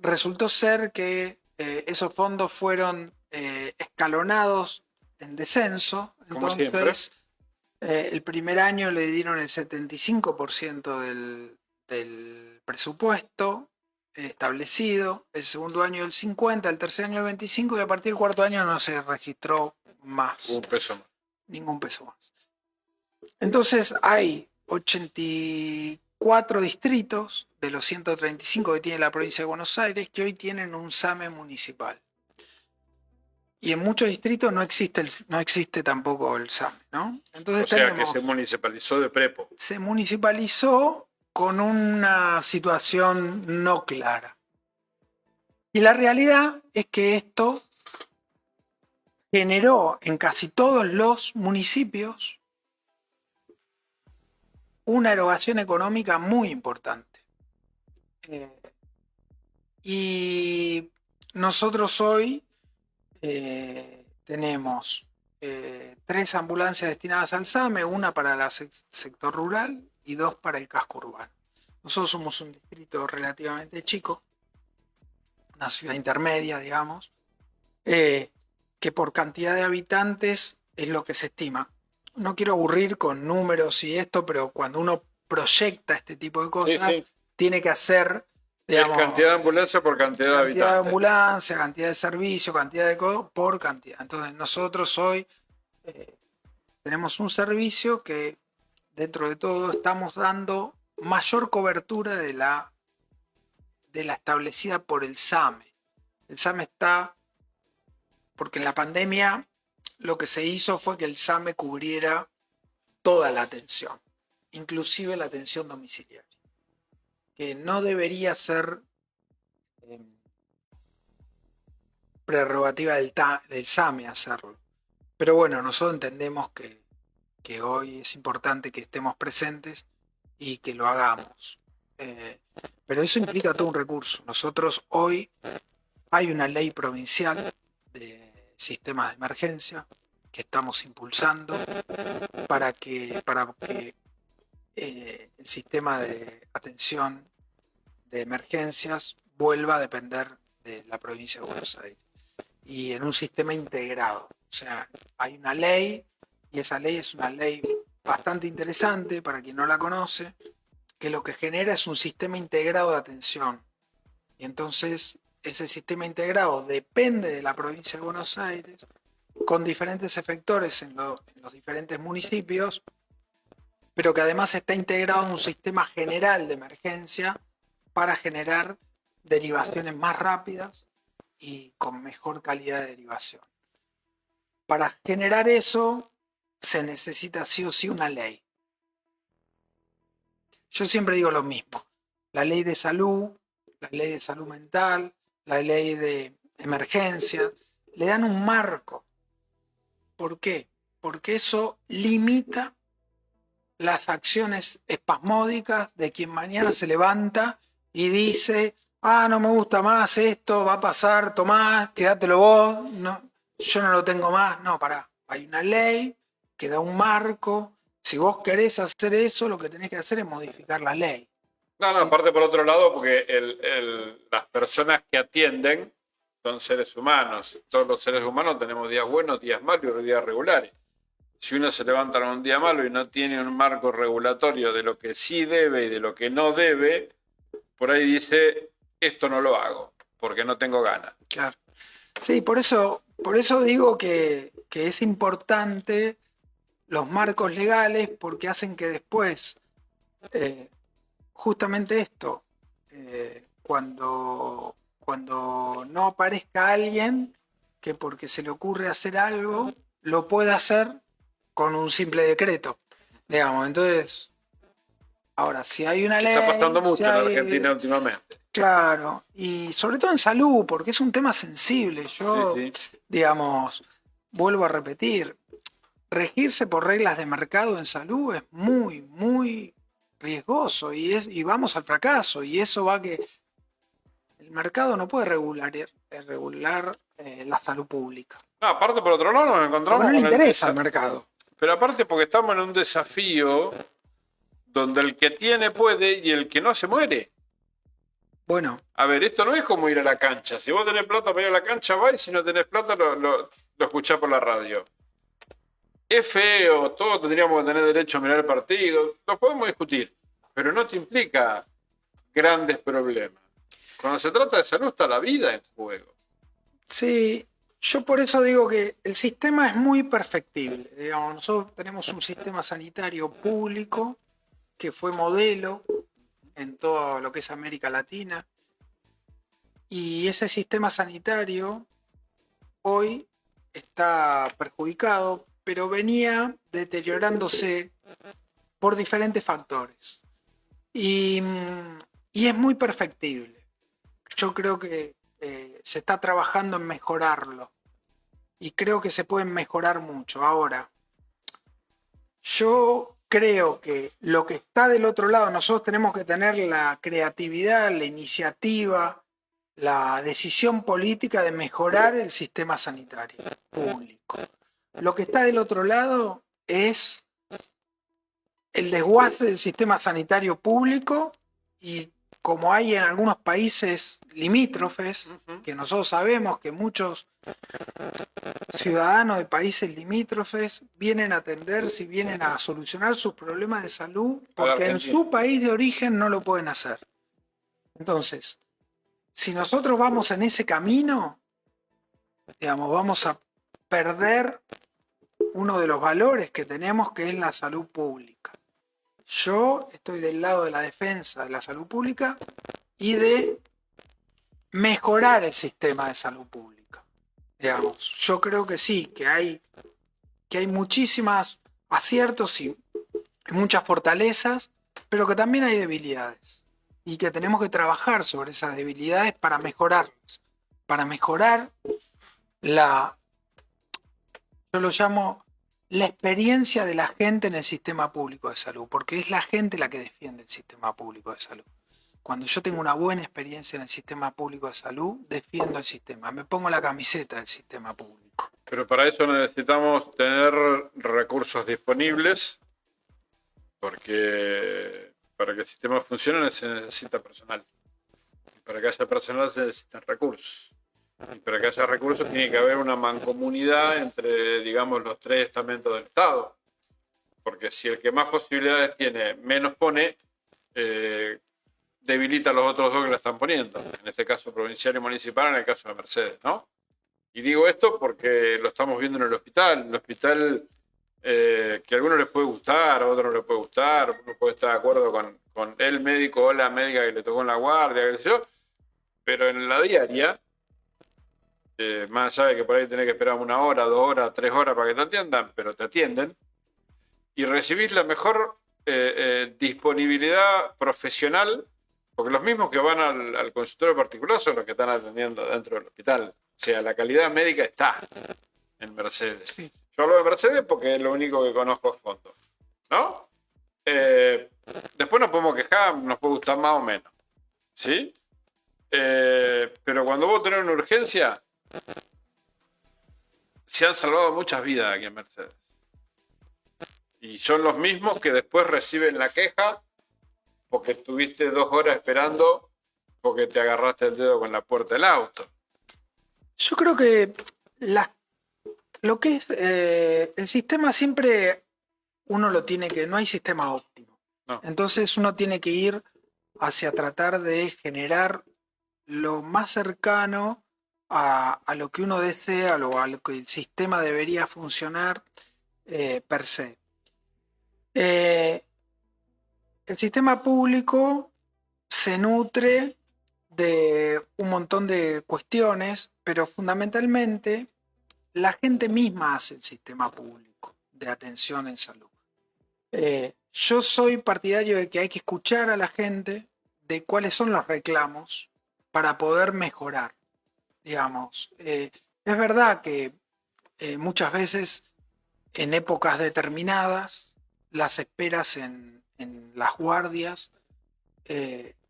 Resultó ser que esos fondos fueron escalonados en descenso. Entonces, el primer año le dieron el 75% del presupuesto establecido, el segundo año el 50%, el tercer año el 25% y a partir del cuarto año no se registró más. Un peso más. Ningún peso más. Entonces hay 84 distritos de los 135 que tiene la provincia de Buenos Aires que hoy tienen un SAME municipal. Y en muchos distritos no existe tampoco el SAME, ¿no? Entonces o sea que se municipalizó de prepo. Se municipalizó con una situación no clara. Y la realidad es que esto generó en casi todos los municipios una erogación económica muy importante. Y nosotros hoy tenemos 3 ambulancias destinadas al SAME, una para el sector rural y 2 para el casco urbano. Nosotros somos un distrito relativamente chico, una ciudad intermedia, digamos, que por cantidad de habitantes es lo que se estima. No quiero aburrir con números y esto, pero cuando uno proyecta este tipo de cosas, tiene que hacer, digamos, cantidad de ambulancia por cantidad de habitantes. Cantidad de ambulancia, cantidad de servicio, cantidad de cosas por cantidad. Entonces nosotros hoy tenemos un servicio que dentro de todo estamos dando mayor cobertura de la establecida por el SAME. El SAME está, porque en la pandemia lo que se hizo fue que el SAME cubriera toda la atención, inclusive la atención domiciliaria, que no debería ser prerrogativa del SAME hacerlo. Pero bueno, nosotros entendemos que hoy es importante que estemos presentes y que lo hagamos. Pero eso implica todo un recurso. Nosotros hoy hay una ley provincial de sistemas de emergencia que estamos impulsando para que el sistema de atención de emergencias vuelva a depender de la provincia de Buenos Aires y en un sistema integrado. O sea, hay una ley y esa ley es una ley bastante interesante para quien no la conoce, que lo que genera es un sistema integrado de atención. Y entonces ese sistema integrado depende de la provincia de Buenos Aires, con diferentes efectores en los diferentes municipios, pero que además está integrado en un sistema general de emergencia para generar derivaciones más rápidas y con mejor calidad de derivación. Para generar eso se necesita sí o sí una ley. Yo siempre digo lo mismo, la ley de salud mental, la ley de emergencia, le dan un marco. ¿Por qué? Porque eso limita las acciones espasmódicas de quien mañana se levanta y dice, no me gusta más esto, va a pasar, tomá, quédatelo vos, no, yo no lo tengo más. No, pará, hay una ley que da un marco. Si vos querés hacer eso, lo que tenés que hacer es modificar la ley. No, ¿sí? aparte por otro lado, porque las personas que atienden son seres humanos. Todos los seres humanos tenemos días buenos, días malos y días regulares. Si uno se levanta en un día malo y no tiene un marco regulatorio de lo que sí debe y de lo que no debe, por ahí dice, esto no lo hago, porque no tengo ganas. Claro. Sí, por eso digo que es importante los marcos legales, porque hacen que después, justamente esto, cuando no aparezca alguien que porque se le ocurre hacer algo, lo pueda hacer con un simple decreto, digamos. Entonces, ahora, si hay una ley... Está pasando mucho en Argentina últimamente. Claro, y sobre todo en salud, porque es un tema sensible. Yo, Sí. digamos, vuelvo a repetir, regirse por reglas de mercado en salud es muy, muy riesgoso y vamos al fracaso. Y eso va a que el mercado no puede regular la salud pública. No, aparte por otro lado nos encontramos Porque no le con interesa al mercado. Pero aparte porque estamos en un desafío donde el que tiene puede y el que no se muere. Bueno. A ver, esto no es como ir a la cancha. Si vos tenés plata para ir a la cancha, vais. Si no tenés plata, lo escuchás por la radio. Es feo, todos tendríamos que tener derecho a mirar el partido. Lo podemos discutir, pero no te implica grandes problemas. Cuando se trata de salud está la vida en juego. Sí, yo por eso digo que el sistema es muy perfectible. Digamos, nosotros tenemos un sistema sanitario público que fue modelo en todo lo que es América Latina. Y ese sistema sanitario hoy está perjudicado, pero venía deteriorándose por diferentes factores. Y es muy perfectible. Yo creo que se está trabajando en mejorarlo. Y creo que se pueden mejorar mucho. Ahora, yo creo que lo que está del otro lado, nosotros tenemos que tener la creatividad, la iniciativa, la decisión política de mejorar el sistema sanitario público. Lo que está del otro lado es el desguace del sistema sanitario público y como hay en algunos países limítrofes, que nosotros sabemos que muchos ciudadanos de países limítrofes vienen a atenderse y vienen a solucionar sus problemas de salud porque en su país de origen no lo pueden hacer. Entonces, si nosotros vamos en ese camino, digamos, vamos a perder uno de los valores que tenemos, que es la salud pública. Yo estoy del lado de la defensa de la salud pública y de mejorar el sistema de salud pública. Digamos, yo creo que sí, que hay muchísimos aciertos y muchas fortalezas, pero que también hay debilidades y que tenemos que trabajar sobre esas debilidades para mejorarlas, para mejorar yo lo llamo la experiencia de la gente en el sistema público de salud, porque es la gente la que defiende el sistema público de salud. Cuando yo tengo una buena experiencia en el sistema público de salud, defiendo el sistema, me pongo la camiseta del sistema público. Pero para eso necesitamos tener recursos disponibles, porque para que el sistema funcione se necesita personal. Y para que haya personal se necesitan recursos. Y para que haya recursos tiene que haber una mancomunidad entre, digamos, los tres estamentos del Estado. porque si el que más posibilidades tiene menos pone, debilita a los otros dos que la están poniendo, en este caso provincial y municipal, en el caso de Mercedes, ¿no? Y digo esto porque lo estamos viendo en el hospital que a algunos les puede gustar, a otros no les puede gustar, uno puede estar de acuerdo con el médico o la médica que le tocó en la guardia, qué sé yo, pero en la diaria, más allá de que por ahí tenés que esperar 1 hora, 2 horas, 3 horas para que te atiendan, pero te atienden, y recibís la mejor disponibilidad profesional, porque los mismos que van al consultorio particular son los que están atendiendo dentro del hospital. O sea, la calidad médica está en Mercedes. Sí. Yo hablo de Mercedes porque es lo único que conozco a fondo, ¿no? Después nos podemos quejar, nos puede gustar más o menos, ¿sí? Pero cuando vos tenés una urgencia, se han salvado muchas vidas aquí en Mercedes. Y son los mismos que después reciben la queja porque estuviste 2 horas esperando porque te agarraste el dedo con la puerta del auto. Yo creo que lo que es el sistema siempre uno lo tiene que, no hay sistema óptimo. No. Entonces uno tiene que ir hacia tratar de generar lo más cercano a lo que uno desea, a lo que el sistema debería funcionar per se. El sistema público se nutre de un montón de cuestiones, pero fundamentalmente la gente misma hace el sistema público de atención en salud. Yo soy partidario de que hay que escuchar a la gente de cuáles son los reclamos para poder mejorar, digamos. Es verdad que muchas veces en épocas determinadas las esperas en las guardias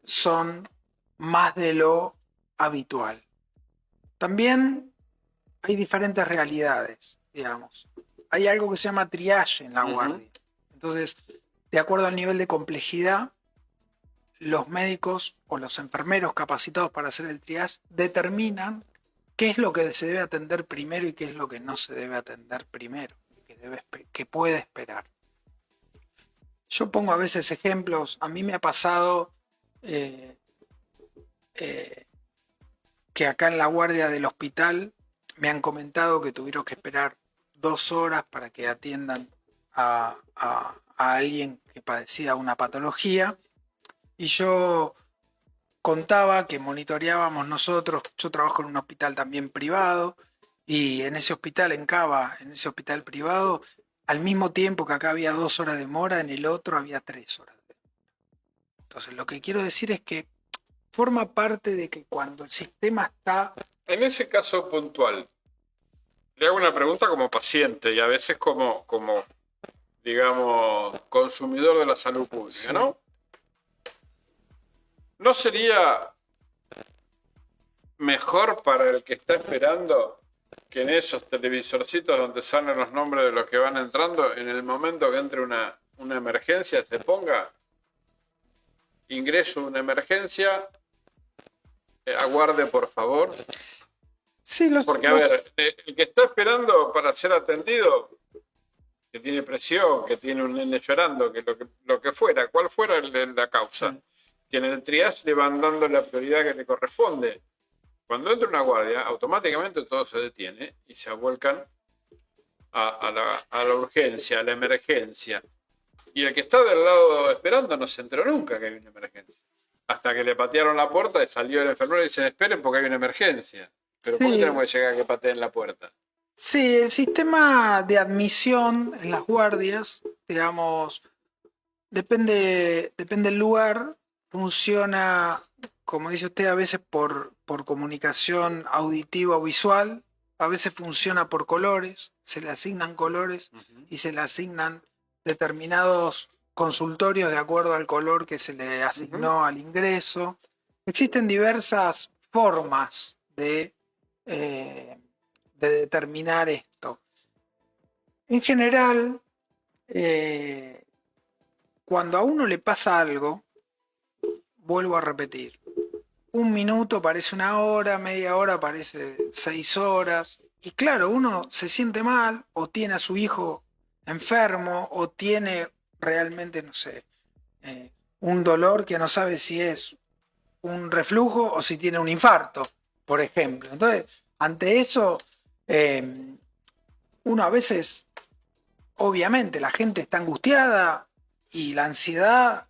son más de lo habitual. También hay diferentes realidades, digamos. Hay algo que se llama triage en la guardia. Entonces, de acuerdo al nivel de complejidad, los médicos o los enfermeros capacitados para hacer el triage determinan qué es lo que se debe atender primero y qué es lo que no se debe atender primero, que puede esperar. Yo pongo a veces ejemplos. A mí me ha pasado que acá en la guardia del hospital me han comentado que tuvieron que esperar 2 horas para que atiendan a alguien que padecía una patología, y yo contaba que monitoreábamos nosotros. Yo trabajo en un hospital también privado, y en ese hospital, en Cava, en ese hospital privado, al mismo tiempo que acá había 2 horas de demora, en el otro había 3 horas de demora. Entonces, lo que quiero decir es que forma parte de que cuando el sistema está... En ese caso puntual, le hago una pregunta como paciente y a veces como digamos, consumidor de la salud pública, sí, ¿no? ¿No sería mejor para el que está esperando que en esos televisorcitos donde salen los nombres de los que van entrando, en el momento que entre una emergencia, se ponga ingreso una emergencia, aguarde por favor? Sí, porque, a ver, el que está esperando para ser atendido, que tiene presión, que tiene un nene llorando, que lo que fuera, cuál fuera la causa, sí, que en el triage le van dando la prioridad que le corresponde. Cuando entra una guardia, automáticamente todo se detiene y se vuelcan a la urgencia, a la emergencia. Y el que está del lado esperando no se enteró nunca que hay una emergencia. Hasta que le patearon la puerta y salió el enfermero y dicen, esperen porque hay una emergencia. Pero sí, ¿por qué tenemos que llegar a que pateen la puerta? Sí, el sistema de admisión en las guardias, digamos, depende del lugar, funciona, como dice usted, a veces por comunicación auditiva o visual, a veces funciona por colores, se le asignan colores y se le asignan determinados consultorios de acuerdo al color que se le asignó al ingreso. Existen diversas formas de determinar esto. En general, cuando a uno le pasa algo, vuelvo a repetir, 1 minuto parece 1 hora, media hora parece 6 horas, y claro, uno se siente mal o tiene a su hijo enfermo o tiene realmente, no sé, un dolor que no sabe si es un reflujo o si tiene un infarto, por ejemplo. Entonces, ante eso, uno a veces, obviamente, la gente está angustiada y la ansiedad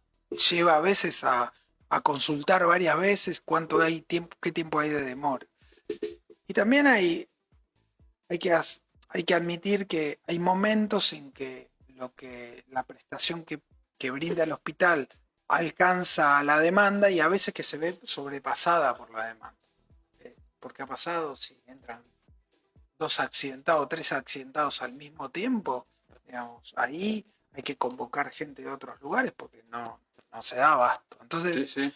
lleva a veces a consultar varias veces cuánto hay tiempo, qué tiempo hay de demora. Y también hay que, hay que admitir que hay momentos en que la prestación que brinda el hospital alcanza la demanda y a veces que se ve sobrepasada por la demanda. Porque ha pasado, si entran 2 accidentados, 3 accidentados al mismo tiempo, digamos, ahí hay que convocar gente de otros lugares porque no se da abasto. Entonces, Sí, sí.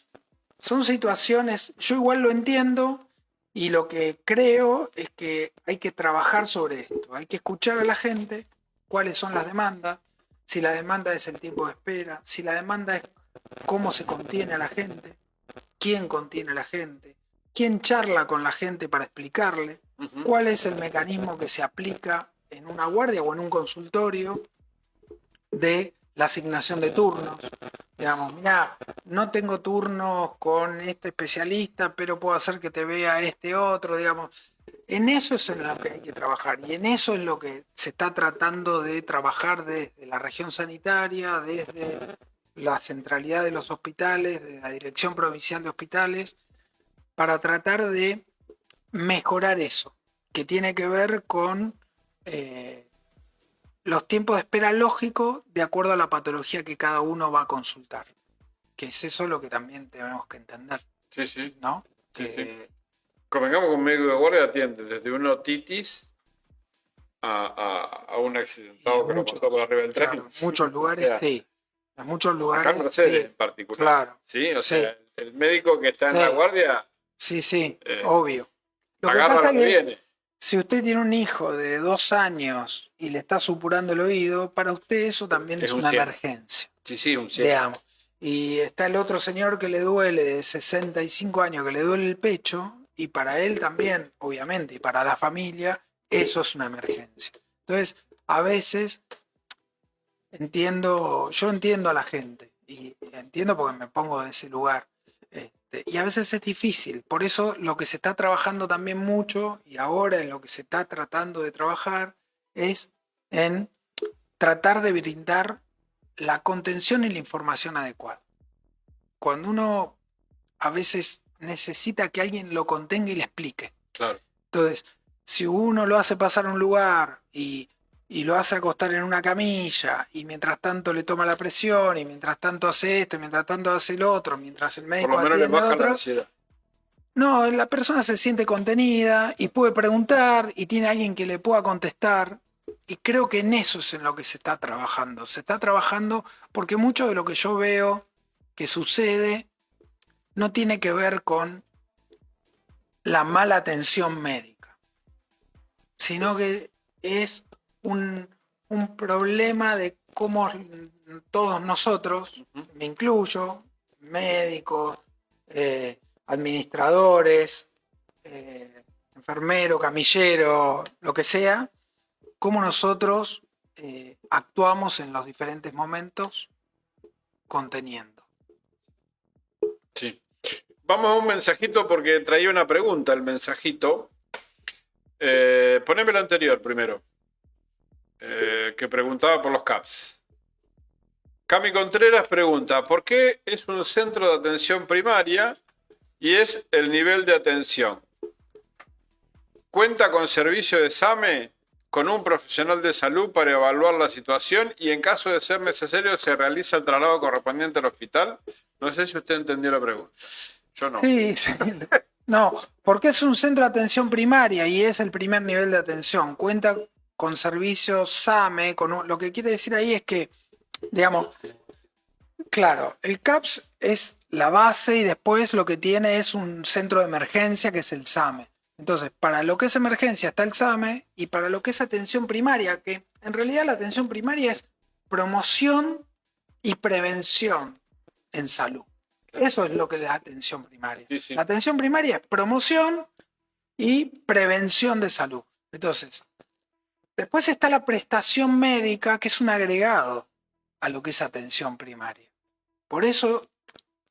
son situaciones, yo igual lo entiendo y lo que creo es que hay que trabajar sobre esto, hay que escuchar a la gente, cuáles son las demandas, si la demanda es el tiempo de espera, si la demanda es cómo se contiene a la gente, quién contiene a la gente, quién charla con la gente para explicarle, cuál es el mecanismo que se aplica en una guardia o en un consultorio de la asignación de turnos. Digamos, mira, no tengo turnos con este especialista, pero puedo hacer que te vea este otro, digamos. En eso es en lo que hay que trabajar y en eso es lo que se está tratando de trabajar desde la región sanitaria, desde la centralidad de los hospitales, de la Dirección Provincial de Hospitales, para tratar de mejorar eso, que tiene que ver con los tiempos de espera lógicos de acuerdo a la patología que cada uno va a consultar. Que es eso lo que también tenemos que entender. Sí, sí. ¿No? Sí, Que, sí. Convengamos que un médico de guardia atiende desde una otitis a un accidentado que lo pasó por arriba del tren. Claro, en muchos lugares O sea, sí. En muchos lugares acá en Mercedes sí. en particular. Claro. Sí, o Sí. sea, el médico que está en Sí. la guardia Sí, sí, obvio. Lo que agarra pasa lo que es que viene. si usted tiene un hijo de 2 años y le está supurando el oído, para usted eso también es un una 100. emergencia. Sí, sí, un 100. Digamos. Y está el otro señor que le duele, de 65 años, que le duele el pecho, y para él también, obviamente, y para la familia, eso es una emergencia. Entonces, a veces yo entiendo a la gente, y entiendo porque me pongo en ese lugar. Y a veces es difícil, por eso lo que se está trabajando también mucho, y ahora en lo que se está tratando de trabajar, es en tratar de brindar la contención y la información adecuada. Cuando uno a veces necesita que alguien lo contenga y le explique. Claro. Entonces, si uno lo hace pasar a un lugar y lo hace acostar en una camilla y mientras tanto le toma la presión y mientras tanto hace esto, y mientras tanto hace el otro, mientras el médico Por lo menos le atiende baja otro, la ansiedad. no, la persona se siente contenida y puede preguntar y tiene alguien que le pueda contestar. Y creo que en eso es en lo que se está trabajando. Se está trabajando porque mucho de lo que yo veo que sucede no tiene que ver con la mala atención médica, sino que es un problema de cómo todos nosotros, me incluyo, médicos, administradores, enfermero, camillero, lo que sea, cómo nosotros actuamos en los diferentes momentos conteniendo. Sí. Vamos a un mensajito porque traía una pregunta el mensajito. Poneme el anterior primero, que preguntaba por los CAPS. Cami Contreras pregunta, ¿por qué es un centro de atención primaria y es el nivel de atención? ¿Cuenta con servicio de SAME con un profesional de salud para evaluar la situación y en caso de ser necesario se realiza el traslado correspondiente al hospital? No sé si usted entendió la pregunta. Yo no. Sí, sí. No, porque es un centro de atención primaria y es el primer nivel de atención. Cuenta con servicios SAME, lo que quiere decir ahí es que, digamos, claro, el CAPS es la base y después lo que tiene es un centro de emergencia que es el SAME. Entonces, para lo que es emergencia está el SAME y para lo que es atención primaria, que en realidad la atención primaria es promoción y prevención en salud. Eso es lo que es la atención primaria. Sí, sí. La atención primaria es promoción y prevención de salud. Entonces, Después está la prestación médica, que es un agregado a lo que es atención primaria. Por eso,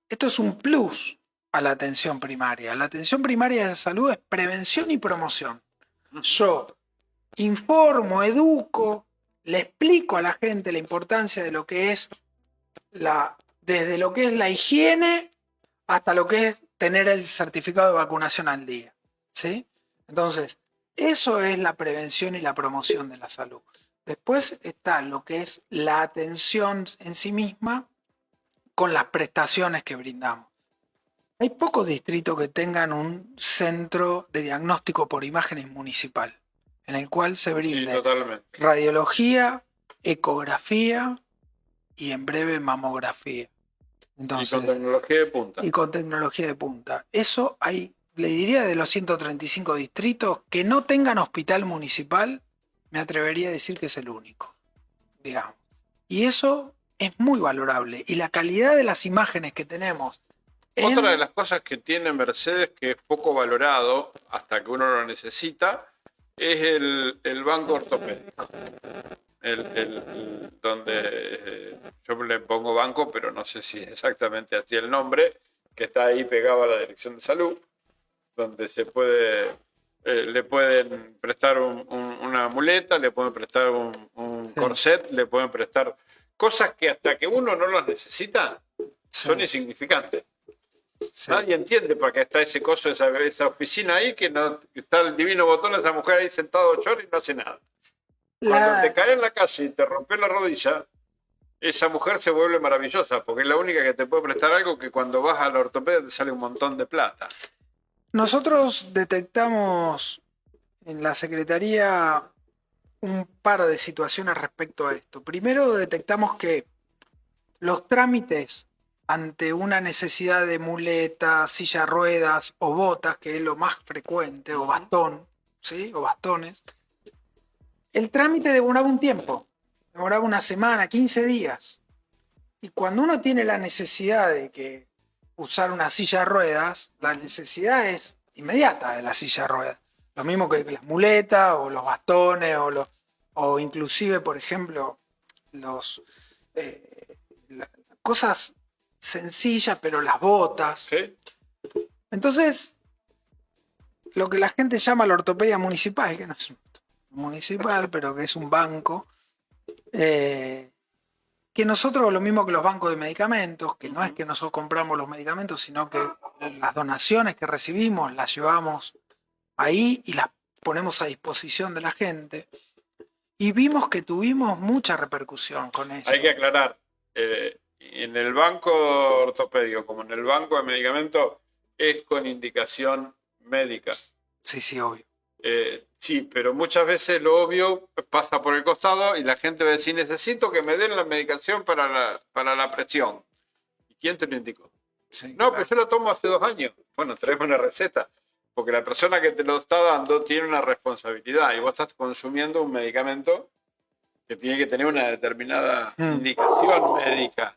esto es un plus a la atención primaria. La atención primaria de salud es prevención y promoción. Yo informo, educo, le explico a la gente la importancia de lo que es desde lo que es la higiene hasta lo que es tener el certificado de vacunación al día. ¿Sí? Entonces, eso es la prevención y la promoción de la salud. Después está lo que es la atención en sí misma con las prestaciones que brindamos. Hay pocos distritos que tengan un centro de diagnóstico por imágenes municipal, en el cual se brinde radiología, ecografía y en breve mamografía. Entonces, y con tecnología de punta. Y con tecnología de punta. Eso hay, le diría, de los 135 distritos que no tengan hospital municipal, me atrevería a decir que es el único, digamos. Y eso es muy valorable. Y la calidad de las imágenes que tenemos. Otra de las cosas que tiene Mercedes, que es poco valorado hasta que uno lo necesita, es el banco ortopédico. Donde yo le pongo banco, pero no sé si exactamente así el nombre, que está ahí pegado a la Dirección de Salud, donde se puede, le pueden prestar una muleta, le pueden prestar un corset, le pueden prestar cosas que hasta que uno no las necesita son insignificantes. Sí. Nadie entiende para qué está ese coso, esa oficina ahí, que no está el divino botón, esa mujer ahí sentado 8 horas y no hace nada. Cuando te caes en la calle y te rompes la rodilla, esa mujer se vuelve maravillosa, porque es la única que te puede prestar algo que cuando vas a la ortopedia te sale un montón de plata. Nosotros detectamos en la Secretaría un par de situaciones respecto a esto. Primero, detectamos que los trámites ante una necesidad de muleta, silla de ruedas o botas, que es lo más frecuente, o bastón, ¿sí? O bastones, el trámite demoraba un tiempo, demoraba una semana, 15 días. Y cuando uno tiene la necesidad de que usar una silla de ruedas, la necesidad es inmediata de la silla de ruedas. Lo mismo que las muletas o los bastones o inclusive, por ejemplo, cosas sencillas, pero las botas. ¿Sí? Entonces, lo que la gente llama la ortopedia municipal, que no es municipal, pero que es un banco, que nosotros, lo mismo que los bancos de medicamentos, que no es que nosotros compramos los medicamentos, sino que las donaciones que recibimos las llevamos ahí y las ponemos a disposición de la gente. Y vimos que tuvimos mucha repercusión con eso. Hay que aclarar, en el banco ortopédico como en el banco de medicamentos es con indicación médica. Sí, obvio. Sí, pero muchas veces lo obvio pasa por el costado y la gente va a decir, necesito que me den la medicación para la presión. ¿Y quién te lo indicó? Sí, no, pero yo lo tomo hace 2 años. Bueno, traeme una receta. Porque la persona que te lo está dando tiene una responsabilidad y vos estás consumiendo un medicamento que tiene que tener una determinada indicación médica.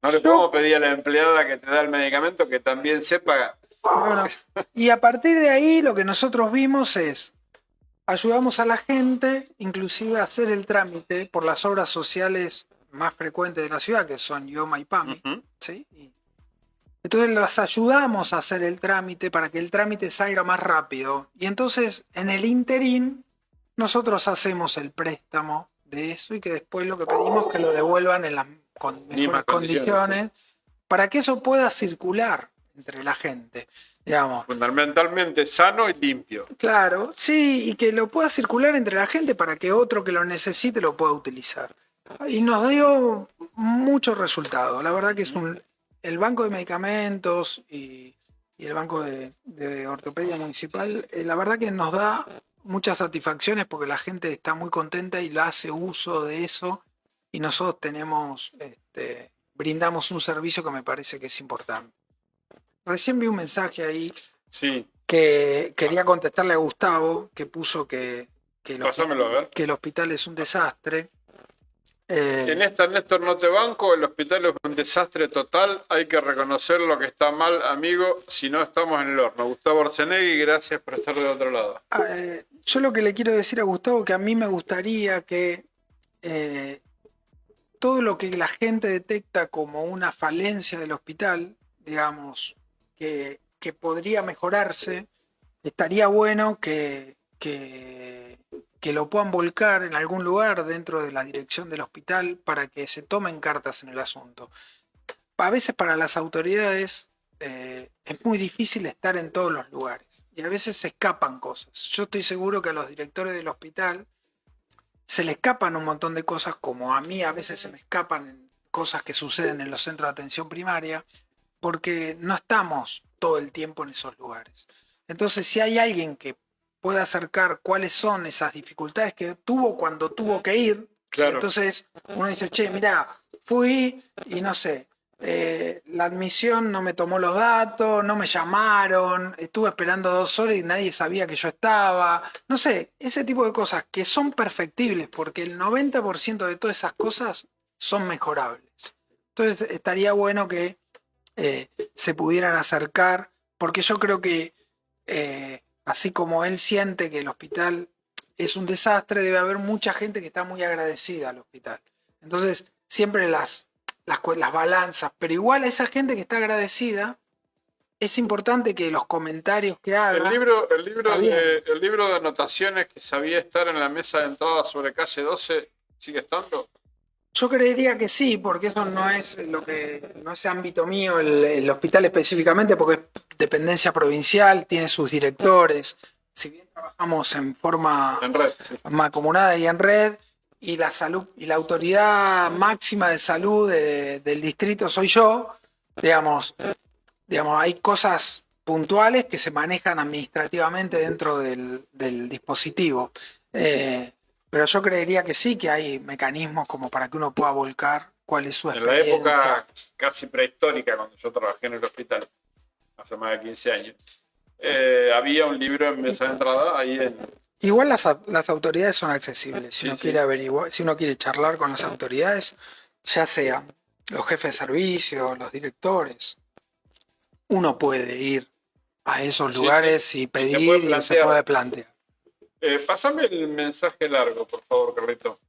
No le podemos pedir a la empleada que te da el medicamento que también sepa. Bueno, y a partir de ahí lo que nosotros vimos es, ayudamos a la gente inclusive a hacer el trámite por las obras sociales más frecuentes de la ciudad, que son IOMA y PAMI, ¿sí? Entonces los ayudamos a hacer el trámite para que el trámite salga más rápido. Y entonces en el interín nosotros hacemos el préstamo de eso y que después lo que pedimos es que lo devuelvan en las mejores condiciones para que eso pueda circular entre la gente, digamos. Fundamentalmente sano y limpio. Claro, sí, y que lo pueda circular entre la gente para que otro que lo necesite lo pueda utilizar. Y nos dio muchos resultados. La verdad que es el banco de medicamentos y el banco de ortopedia municipal, la verdad que nos da muchas satisfacciones porque la gente está muy contenta y lo hace uso de eso y nosotros brindamos un servicio que me parece que es importante. Recién vi un mensaje ahí que quería contestarle a Gustavo, que puso que el hospital es un desastre. En esta, Néstor, no te banco, el hospital es un desastre total, hay que reconocer lo que está mal, amigo, si no estamos en el horno. Gustavo Orsenegui, gracias por estar del otro lado. Yo lo que le quiero decir a Gustavo, que a mí me gustaría que eh, todo lo que la gente detecta como una falencia del hospital, digamos, que podría mejorarse, estaría bueno que lo puedan volcar en algún lugar dentro de la dirección del hospital para que se tomen cartas en el asunto. A veces para las autoridades es muy difícil estar en todos los lugares y a veces se escapan cosas. Yo estoy seguro que a los directores del hospital se le escapan un montón de cosas, como a mí a veces se me escapan cosas que suceden en los centros de atención primaria, porque no estamos todo el tiempo en esos lugares. Entonces, si hay alguien que pueda acercar cuáles son esas dificultades que tuvo cuando tuvo que ir, Claro. Entonces uno dice, che, mirá, fui y no sé, la admisión no me tomó los datos, no me llamaron, estuve esperando 2 horas y nadie sabía que yo estaba. No sé, ese tipo de cosas que son perfectibles porque el 90% de todas esas cosas son mejorables. Entonces estaría bueno que se pudieran acercar, porque yo creo que así como él siente que el hospital es un desastre, debe haber mucha gente que está muy agradecida al hospital. Entonces, siempre las balanzas, pero igual a esa gente que está agradecida, es importante que los comentarios que haga... El libro de anotaciones que sabía estar en la mesa de entrada sobre calle 12, ¿sigue estando? Yo creería que sí, porque eso no es no es ámbito mío, el hospital específicamente, porque es dependencia provincial, tiene sus directores. Si bien trabajamos en forma En red, sí. mancomunada y en red, y la salud y la autoridad máxima de salud del distrito soy yo, digamos, hay cosas puntuales que se manejan administrativamente dentro del dispositivo. Pero yo creería que sí, que hay mecanismos como para que uno pueda volcar cuál es su experiencia. En la época casi prehistórica, cuando yo trabajé en el hospital, hace más de 15 años, había un libro en mesa de entrada ahí en... Igual las autoridades son accesibles. Si Sí, uno sí. quiere averiguar, si uno quiere charlar con las autoridades, ya sean los jefes de servicio, los directores, uno puede ir a esos lugares y pedir y se puede plantear. Pásame el mensaje largo, por favor, Carlito.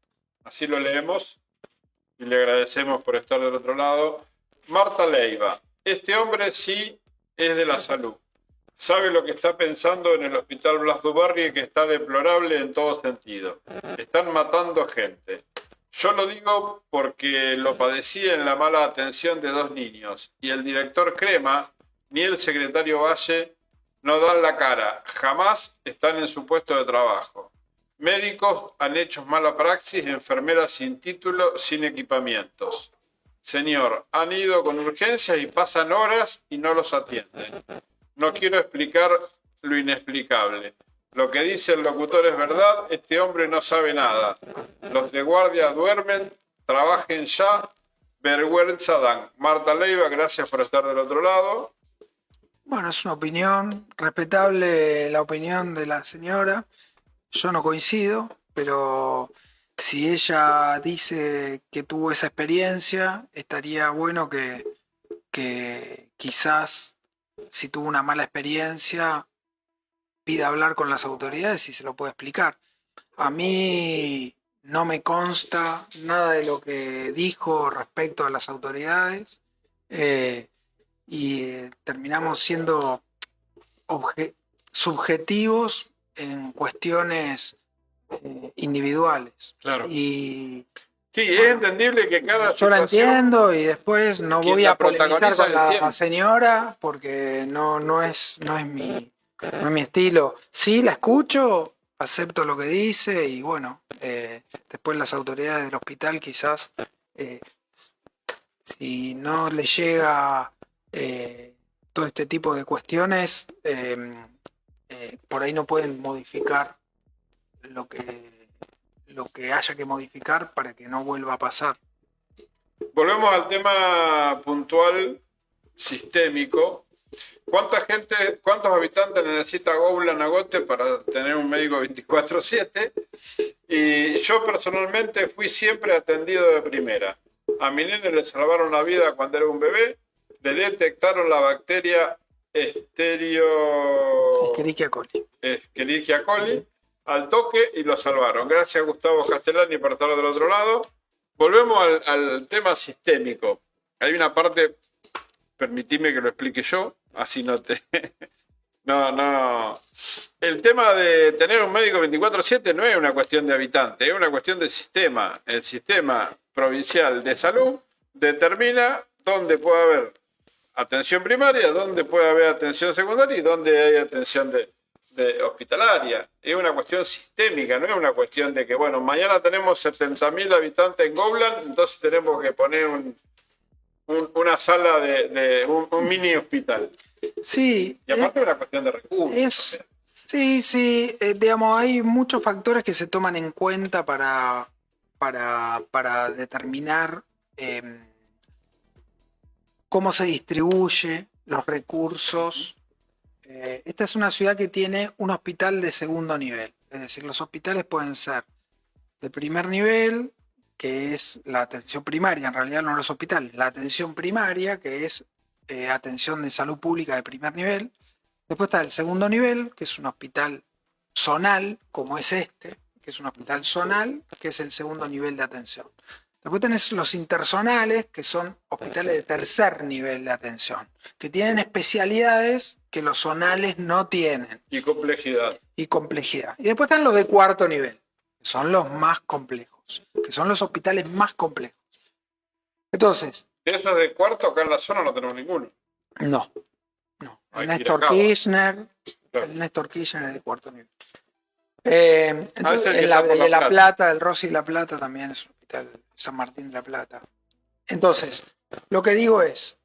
Así lo leemos y le agradecemos por estar del otro lado. Marta Leiva. Este hombre sí es de la salud. Sabe lo que está pensando en el hospital Blas Dubarry, que está deplorable en todo sentido. Están matando gente. Yo lo digo porque lo padecí en la mala atención de 2 niños. Y el director Crema, ni el secretario Valle, no dan la cara. Jamás están en su puesto de trabajo. Médicos han hecho mala praxis, enfermeras sin título, sin equipamientos. Señor, han ido con urgencias y pasan horas y no los atienden. No quiero explicar lo inexplicable. Lo que dice el locutor es verdad, este hombre no sabe nada. Los de guardia duermen, trabajen ya, vergüenza dan. Marta Leiva, gracias por estar del otro lado. Bueno, es una opinión, respetable la opinión de la señora. Yo no coincido, pero si ella dice que tuvo esa experiencia, estaría bueno que quizás si tuvo una mala experiencia pida hablar con las autoridades y se lo puede explicar. A mí no me consta nada de lo que dijo respecto a las autoridades y terminamos siendo subjetivos en cuestiones individuales. Claro. Y sí, es entendible que cada yo la entiendo y después no voy a polemizar con la señora porque no es mi estilo. Sí, la escucho, acepto lo que dice y bueno, después las autoridades del hospital quizás si no le llega todo este tipo de cuestiones, por ahí no pueden modificar lo que haya que modificar para que no vuelva a pasar. Volvemos al tema puntual, sistémico, ¿Cuántos habitantes necesita Goulan-Agote para tener un médico 24/7? Y yo personalmente fui siempre atendido de primera. A mi nene le salvaron la vida cuando era un bebé, le detectaron la bacteria Escherichia coli. Escherichia coli al toque y lo salvaron. Gracias, Gustavo Castellani, por estar del otro lado. Volvemos al tema sistémico. Hay una parte, permitime que lo explique yo, así no te... No. El tema de tener un médico 24/7 no es una cuestión de habitantes, es una cuestión de sistema. El sistema provincial de salud determina dónde puede haber atención primaria, dónde puede haber atención secundaria y dónde hay atención de hospitalaria. Es una cuestión sistémica, no es una cuestión de que, bueno, mañana tenemos 70.000 habitantes en Goulan, entonces tenemos que poner una sala de un mini hospital. Sí. Y aparte es una cuestión de recursos. Sí, digamos, hay muchos factores que se toman en cuenta para determinar cómo se distribuye los recursos. Esta es una ciudad que tiene un hospital de segundo nivel, es decir, los hospitales pueden ser de primer nivel, que es la atención primaria, en realidad no los hospitales, la atención primaria, que es atención de salud pública de primer nivel. Después está el segundo nivel, que es un hospital zonal, como es este, que es un hospital zonal, que es el segundo nivel de atención. Después tenés los interzonales, que son hospitales de tercer nivel de atención, que tienen especialidades que los zonales no tienen. Y complejidad. Y después están los de cuarto nivel, que son los más complejos, que son los hospitales más complejos. Entonces... Eso de cuarto, acá en la zona no tenemos ninguno. No. El Néstor Kirchner es de cuarto nivel. Entonces, el de La Plata, el Rossi de La Plata también es un hospital, San Martín de La Plata. Entonces, lo que digo es,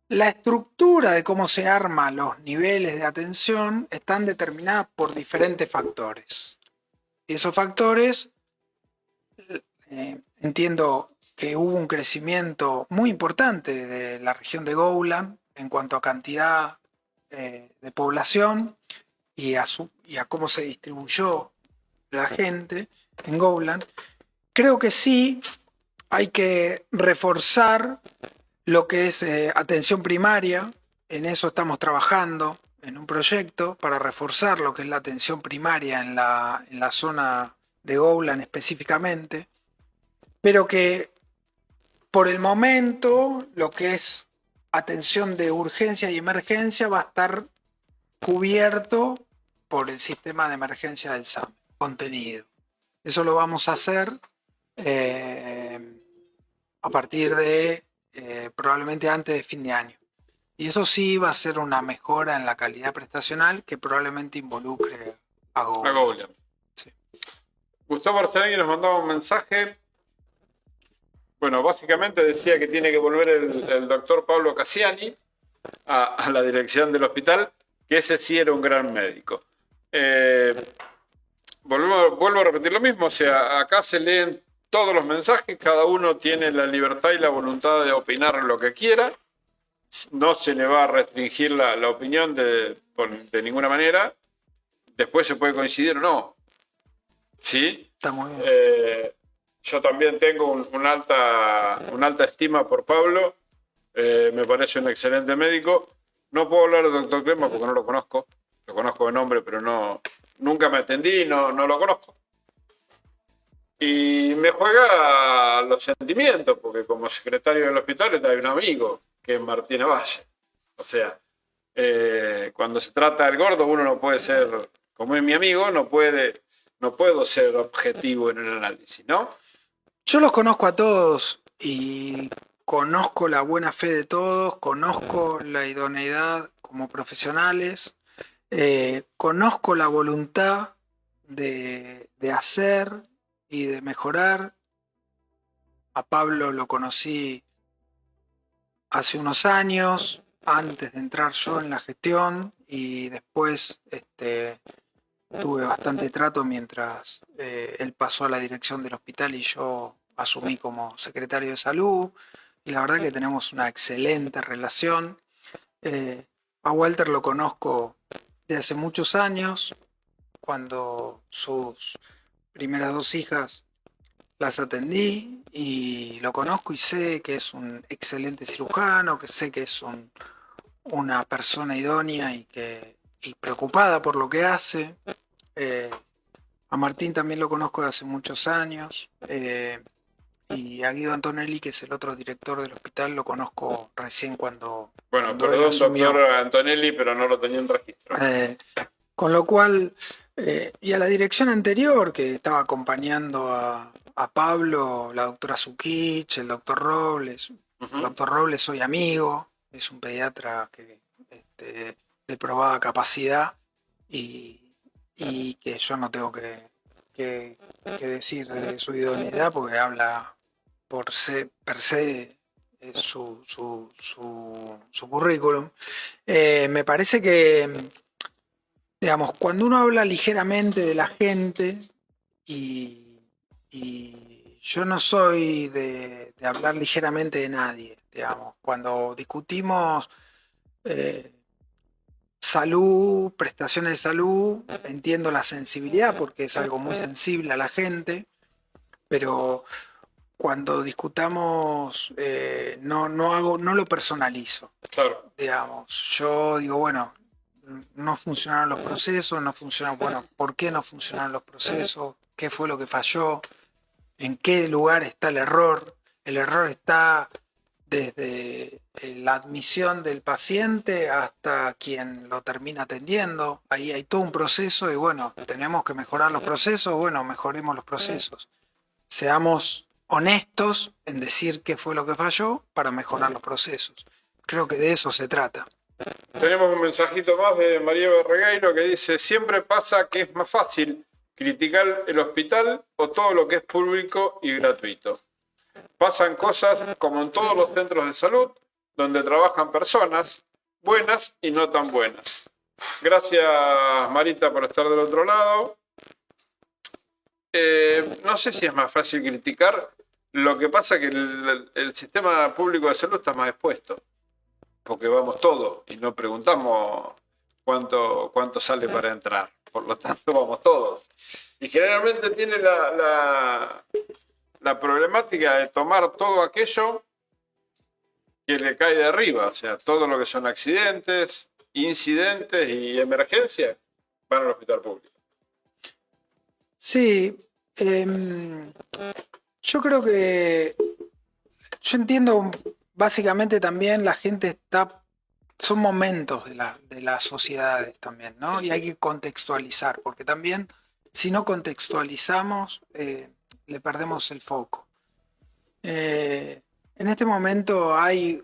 la estructura de cómo se arman los niveles de atención están determinadas por diferentes factores. Y esos factores, entiendo que hubo un crecimiento muy importante de la región de Goulan en cuanto a cantidad de población y a cómo se distribuyó la gente en Goulan. Creo que sí hay que reforzar lo que es atención primaria. En eso estamos trabajando en un proyecto para reforzar lo que es la atención primaria en la zona de Goulan específicamente, pero que por el momento lo que es atención de urgencia y emergencia va a estar cubierto por el sistema de emergencia del SAM, contenido. Eso lo vamos a hacer a partir de probablemente antes de fin de año. Y eso sí va a ser una mejora en la calidad prestacional que probablemente involucre a Goulan. Sí. Gustavo Arcelani nos mandaba un mensaje. Bueno, básicamente decía que tiene que volver el doctor Pablo Cassiani a la dirección del hospital, que ese sí era un gran médico. Vuelvo a repetir lo mismo, o sea, acá se leen todos los mensajes, cada uno tiene la libertad y la voluntad de opinar lo que quiera, no se le va a restringir la opinión de ninguna manera, después se puede coincidir o no. ¿Sí? Está muy bien. Yo también tengo una alta estima por Pablo, me parece un excelente médico. No puedo hablar del doctor Clema porque no lo conozco de nombre, pero nunca me atendí, no lo conozco. Y me juega los sentimientos, porque como secretario del hospital hay un amigo, que es Martínez Valle. O sea, cuando se trata del gordo, uno no puede ser, como es mi amigo, no puedo ser objetivo en el análisis, ¿no? Yo los conozco a todos y conozco la buena fe de todos, conozco la idoneidad como profesionales, conozco la voluntad de hacer y de mejorar. A Pablo lo conocí hace unos años, antes de entrar yo en la gestión, y después tuve bastante trato mientras él pasó a la dirección del hospital y yo asumí como secretario de salud. Y la verdad que tenemos una excelente relación. A Walter lo conozco de hace muchos años, cuando sus primeras dos hijas las atendí, y lo conozco y sé que es un excelente cirujano, que sé que es una persona idónea y preocupada por lo que hace. Eh, a Martín también lo conozco de hace muchos años. Y a Guido Antonelli, que es el otro director del hospital, lo conozco recién cuando él Perdón, asumió. doctor Antonelli, pero no lo tenía en registro. Con lo cual, y a la dirección anterior, que estaba acompañando a Pablo, la doctora Sukich, el doctor Robles. El doctor Robles, soy amigo, es un pediatra de probada capacidad, y que yo no tengo que decir de su idoneidad, porque habla per se su currículum. Me parece que, digamos, cuando uno habla ligeramente de la gente, y yo no soy de hablar ligeramente de nadie, digamos, cuando discutimos salud, prestaciones de salud, entiendo la sensibilidad porque es algo muy sensible a la gente, pero cuando discutamos, no lo personalizo. Claro. Digamos, yo digo, bueno, no funcionaron los procesos, no funcionaron, bueno, ¿por qué no funcionaron los procesos? ¿Qué fue lo que falló? ¿En qué lugar está el error? El error está desde la admisión del paciente hasta quien lo termina atendiendo. Ahí hay todo un proceso y bueno, tenemos que mejorar los procesos, bueno, mejoremos los procesos. Seamos honestos en decir qué fue lo que falló para mejorar los procesos. Creo que de eso se trata. Tenemos un mensajito más de María Berregueiro que dice: siempre pasa que es más fácil criticar el hospital o todo lo que es público y gratuito. Pasan cosas como en todos los centros de salud, donde trabajan personas buenas y no tan buenas. Gracias, Marita, por estar del otro lado. No sé si es más fácil criticar. Lo que pasa es que el sistema público de salud está más expuesto, porque vamos todos y no preguntamos cuánto sale para entrar. Por lo tanto, vamos todos. Y generalmente tiene la problemática de tomar todo aquello que le cae de arriba, o sea, todo lo que son accidentes, incidentes y emergencias van al hospital público. Sí, yo creo que yo entiendo básicamente también la gente está, son momentos de las sociedades también, ¿no? Y hay que contextualizar, porque también si no contextualizamos le perdemos el foco. En este momento hay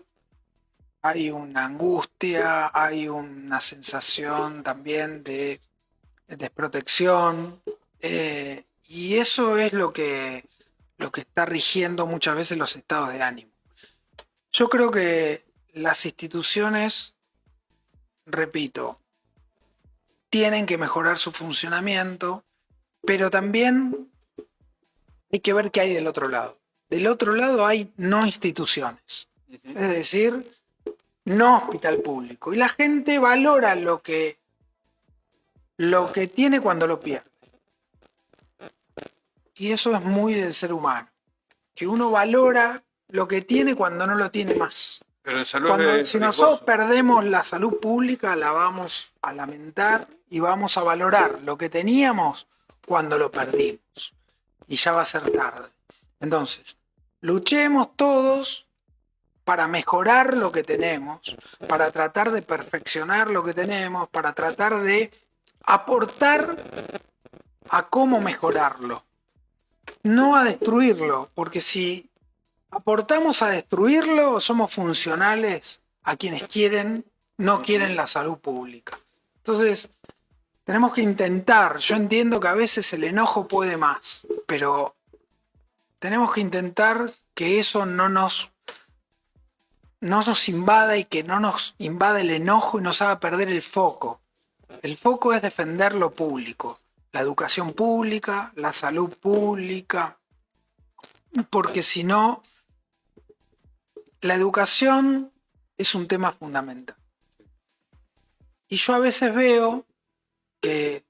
una angustia, hay una sensación también de desprotección, y eso es lo que está rigiendo muchas veces los estados de ánimo. Yo creo que las instituciones, repito, tienen que mejorar su funcionamiento, pero también hay que ver qué hay del otro lado. Del otro lado hay no instituciones, es decir, no hospital público. Y la gente valora lo que tiene cuando lo pierde. Y eso es muy del ser humano, que uno valora lo que tiene cuando no lo tiene más. Pero en salud Si nosotros perdemos la salud pública, la vamos a lamentar y vamos a valorar lo que teníamos cuando lo perdimos. Y ya va a ser tarde. Entonces, luchemos todos para mejorar lo que tenemos, para tratar de perfeccionar lo que tenemos, para tratar de aportar a cómo mejorarlo, no a destruirlo, porque si aportamos a destruirlo, somos funcionales a quienes no quieren la salud pública. Entonces, tenemos que intentar, yo entiendo que a veces el enojo puede más, pero tenemos que intentar que eso no nos invada y que no nos invada el enojo y nos haga perder el foco. El foco es defender lo público, la educación pública, la salud pública, porque si no, la educación es un tema fundamental. Y yo a veces veo que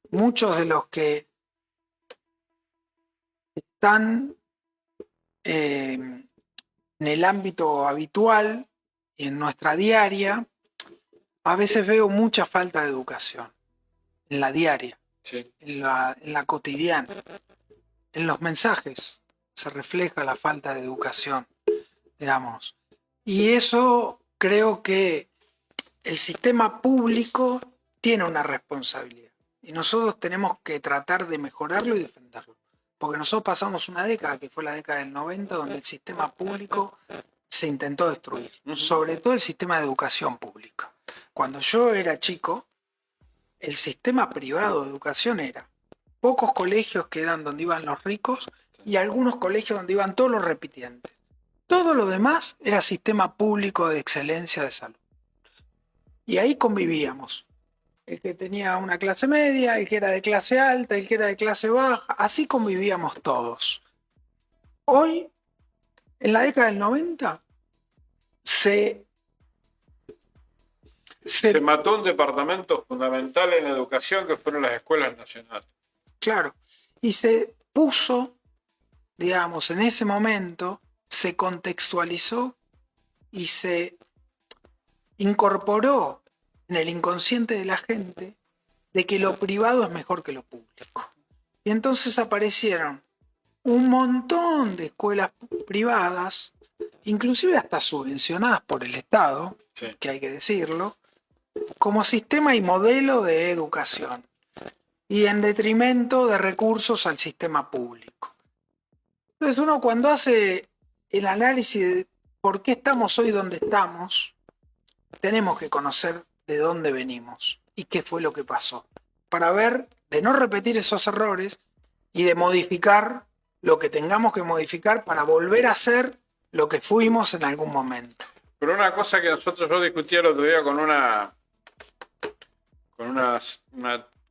muchos de los que están en el ámbito habitual y en nuestra diaria, a veces veo mucha falta de educación en la diaria, Sí. en la cotidiana, en los mensajes se refleja la falta de educación, digamos. Y eso creo que el sistema público tiene una responsabilidad y nosotros tenemos que tratar de mejorarlo y defenderlo. Porque nosotros pasamos una década, que fue la década del 90, donde el sistema público se intentó destruir, sobre todo el sistema de educación pública. Cuando yo era chico, el sistema privado de educación era pocos colegios que eran donde iban los ricos y algunos colegios donde iban todos los repitientes. Todo lo demás era sistema público de excelencia de salud. Y ahí convivíamos. El que tenía una clase media, el que era de clase alta, el que era de clase baja, así convivíamos todos. Hoy, en la década del 90, se mató un departamento fundamental en educación que fueron las escuelas nacionales. Claro, y se puso, digamos, en ese momento, se contextualizó y se incorporó en el inconsciente de la gente de que lo privado es mejor que lo público. Y entonces aparecieron un montón de escuelas privadas, inclusive hasta subvencionadas por el Estado, Sí. que hay que decirlo, como sistema y modelo de educación, y en detrimento de recursos al sistema público. Entonces uno cuando hace el análisis de por qué estamos hoy donde estamos, tenemos que conocer de dónde venimos y qué fue lo que pasó, para ver, de no repetir esos errores y de modificar lo que tengamos que modificar para volver a ser lo que fuimos en algún momento. Pero una cosa que yo discutía el otro día con una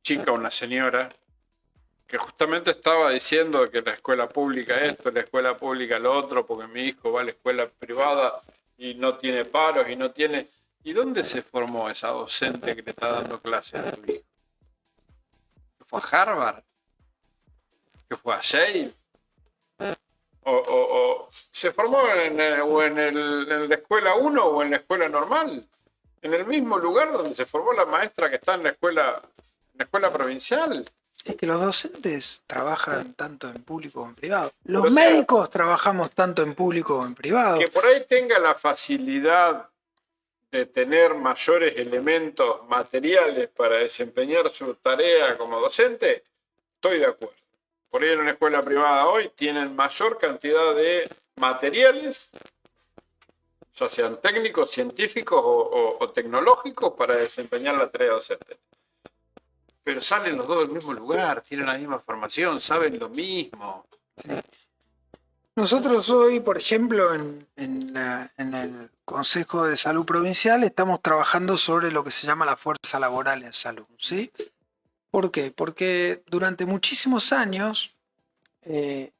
chica, una señora, que justamente estaba diciendo que la escuela pública esto, la escuela pública lo otro, porque mi hijo va a la escuela privada y no tiene paros y no tiene... ¿Y dónde se formó esa docente que le está dando clases a tu hijo? ¿Que fue a Harvard? ¿Que fue a Yale? ¿O se formó en la escuela 1 o en la escuela normal? En el mismo lugar donde se formó la maestra que está en la escuela provincial. Es que los docentes trabajan tanto en público como en privado. Los médicos trabajamos tanto en público como en privado. Que por ahí tenga la facilidad de tener mayores elementos materiales para desempeñar su tarea como docente, estoy de acuerdo. Por ahí en una escuela privada hoy tienen mayor cantidad de materiales, ya sean técnicos, científicos o tecnológicos, para desempeñar la tarea docente. Pero salen los dos del mismo lugar, tienen la misma formación, saben lo mismo. Sí. Nosotros hoy, por ejemplo, en el Consejo de Salud Provincial estamos trabajando sobre lo que se llama la fuerza laboral en salud, ¿sí? ¿Por qué? Porque durante muchísimos años el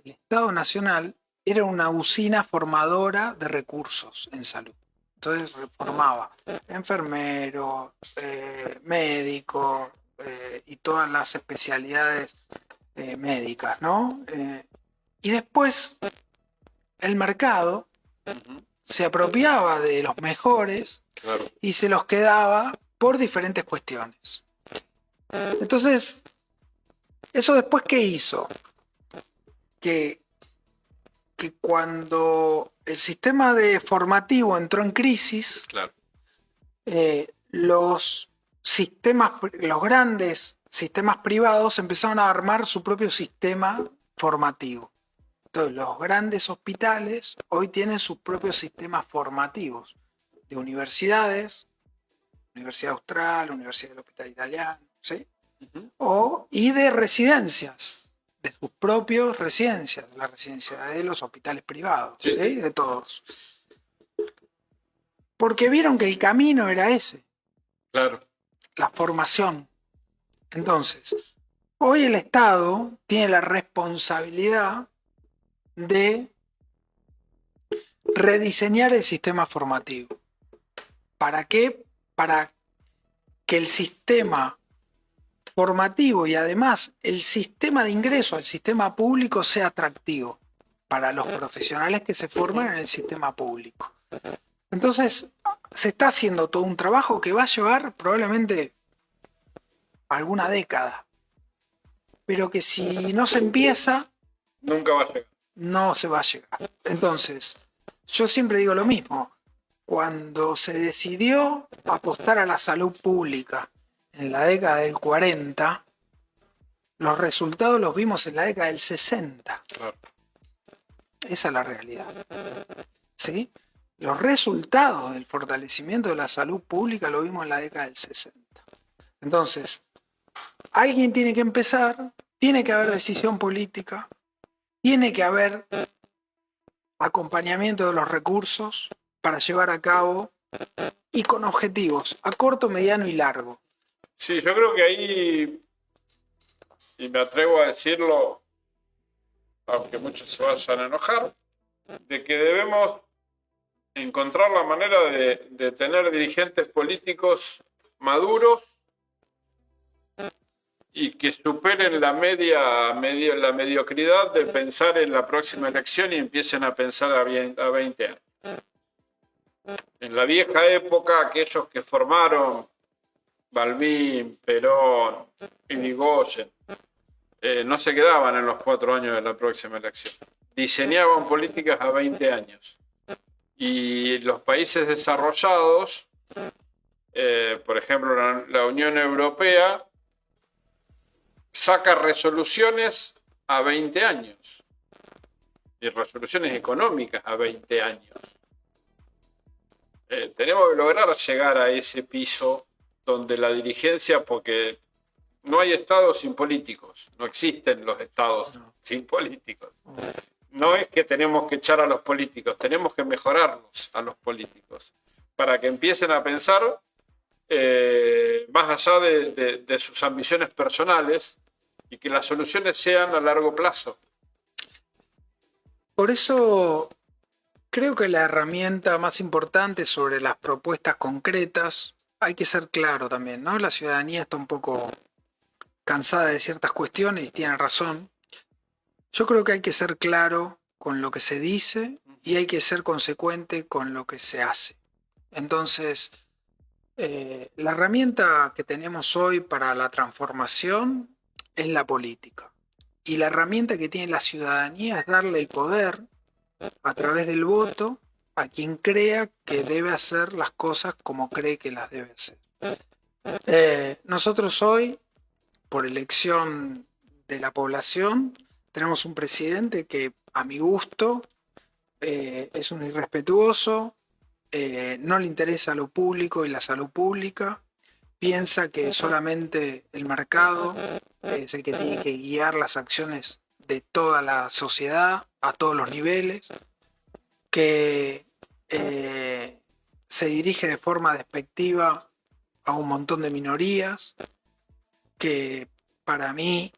Estado Nacional era una usina formadora de recursos en salud. Entonces formaba enfermeros, médicos y todas las especialidades médicas, ¿no? Y después el mercado se apropiaba de los mejores, claro, y se los quedaba por diferentes cuestiones. Entonces, ¿eso después qué hizo? Que cuando el sistema formativo entró en crisis, claro, los grandes sistemas privados empezaron a armar su propio sistema formativo. Entonces, los grandes hospitales hoy tienen sus propios sistemas formativos de universidades, Universidad Austral, Universidad del Hospital Italiano, ¿sí? Y de residencias, de sus propios residencias, la residencia de los hospitales privados, sí, ¿sí? De todos. Porque vieron que el camino era ese, claro, la formación. Entonces, hoy el Estado tiene la responsabilidad de rediseñar el sistema formativo. ¿Para qué? Para que el sistema formativo y además el sistema de ingreso al sistema público sea atractivo para los profesionales que se forman en el sistema público. Entonces, se está haciendo todo un trabajo que va a llevar probablemente alguna década, pero que si no se empieza, nunca va a llegar. No se va a llegar. Entonces, yo siempre digo lo mismo. Cuando se decidió apostar a la salud pública en la década del 40, los resultados los vimos en la década del 60. Claro. Esa es la realidad. ¿Sí? Los resultados del fortalecimiento de la salud pública lo vimos en la década del 60. Entonces, alguien tiene que empezar, tiene que haber decisión política, tiene que haber acompañamiento de los recursos para llevar a cabo y con objetivos a corto, mediano y largo. Sí, yo creo que ahí, y me atrevo a decirlo, aunque muchos se vayan a enojar, de que debemos encontrar la manera de tener dirigentes políticos maduros y que superen la mediocridad de pensar en la próxima elección y empiecen a pensar a 20 años. En la vieja época, aquellos que formaron Balbín, Perón, Irigoyen, no se quedaban en los 4 años de la próxima elección. Diseñaban políticas a 20 años. Y los países desarrollados, por ejemplo, la Unión Europea, saca resoluciones a 20 años y resoluciones económicas a 20 años. Tenemos que lograr llegar a ese piso donde la dirigencia, porque no hay estados sin políticos, no existen los estados sin políticos. No es que tenemos que echar a los políticos, tenemos que mejorarlos a los políticos para que empiecen a pensar más allá de sus ambiciones personales y que las soluciones sean a largo plazo. Por eso creo que la herramienta más importante sobre las propuestas concretas, hay que ser claro también, ¿no? La ciudadanía está un poco cansada de ciertas cuestiones y tiene razón. Yo creo que hay que ser claro con lo que se dice y hay que ser consecuente con lo que se hace. Entonces, la herramienta que tenemos hoy para la transformación es la política. Y la herramienta que tiene la ciudadanía es darle el poder a través del voto a quien crea que debe hacer las cosas como cree que las debe hacer. Nosotros hoy, por elección de la población, tenemos un presidente que, a mi gusto, es un irrespetuoso, no le interesa lo público y la salud pública, piensa que solamente el mercado es el que tiene que guiar las acciones de toda la sociedad a todos los niveles, que se dirige de forma despectiva a un montón de minorías, que para mí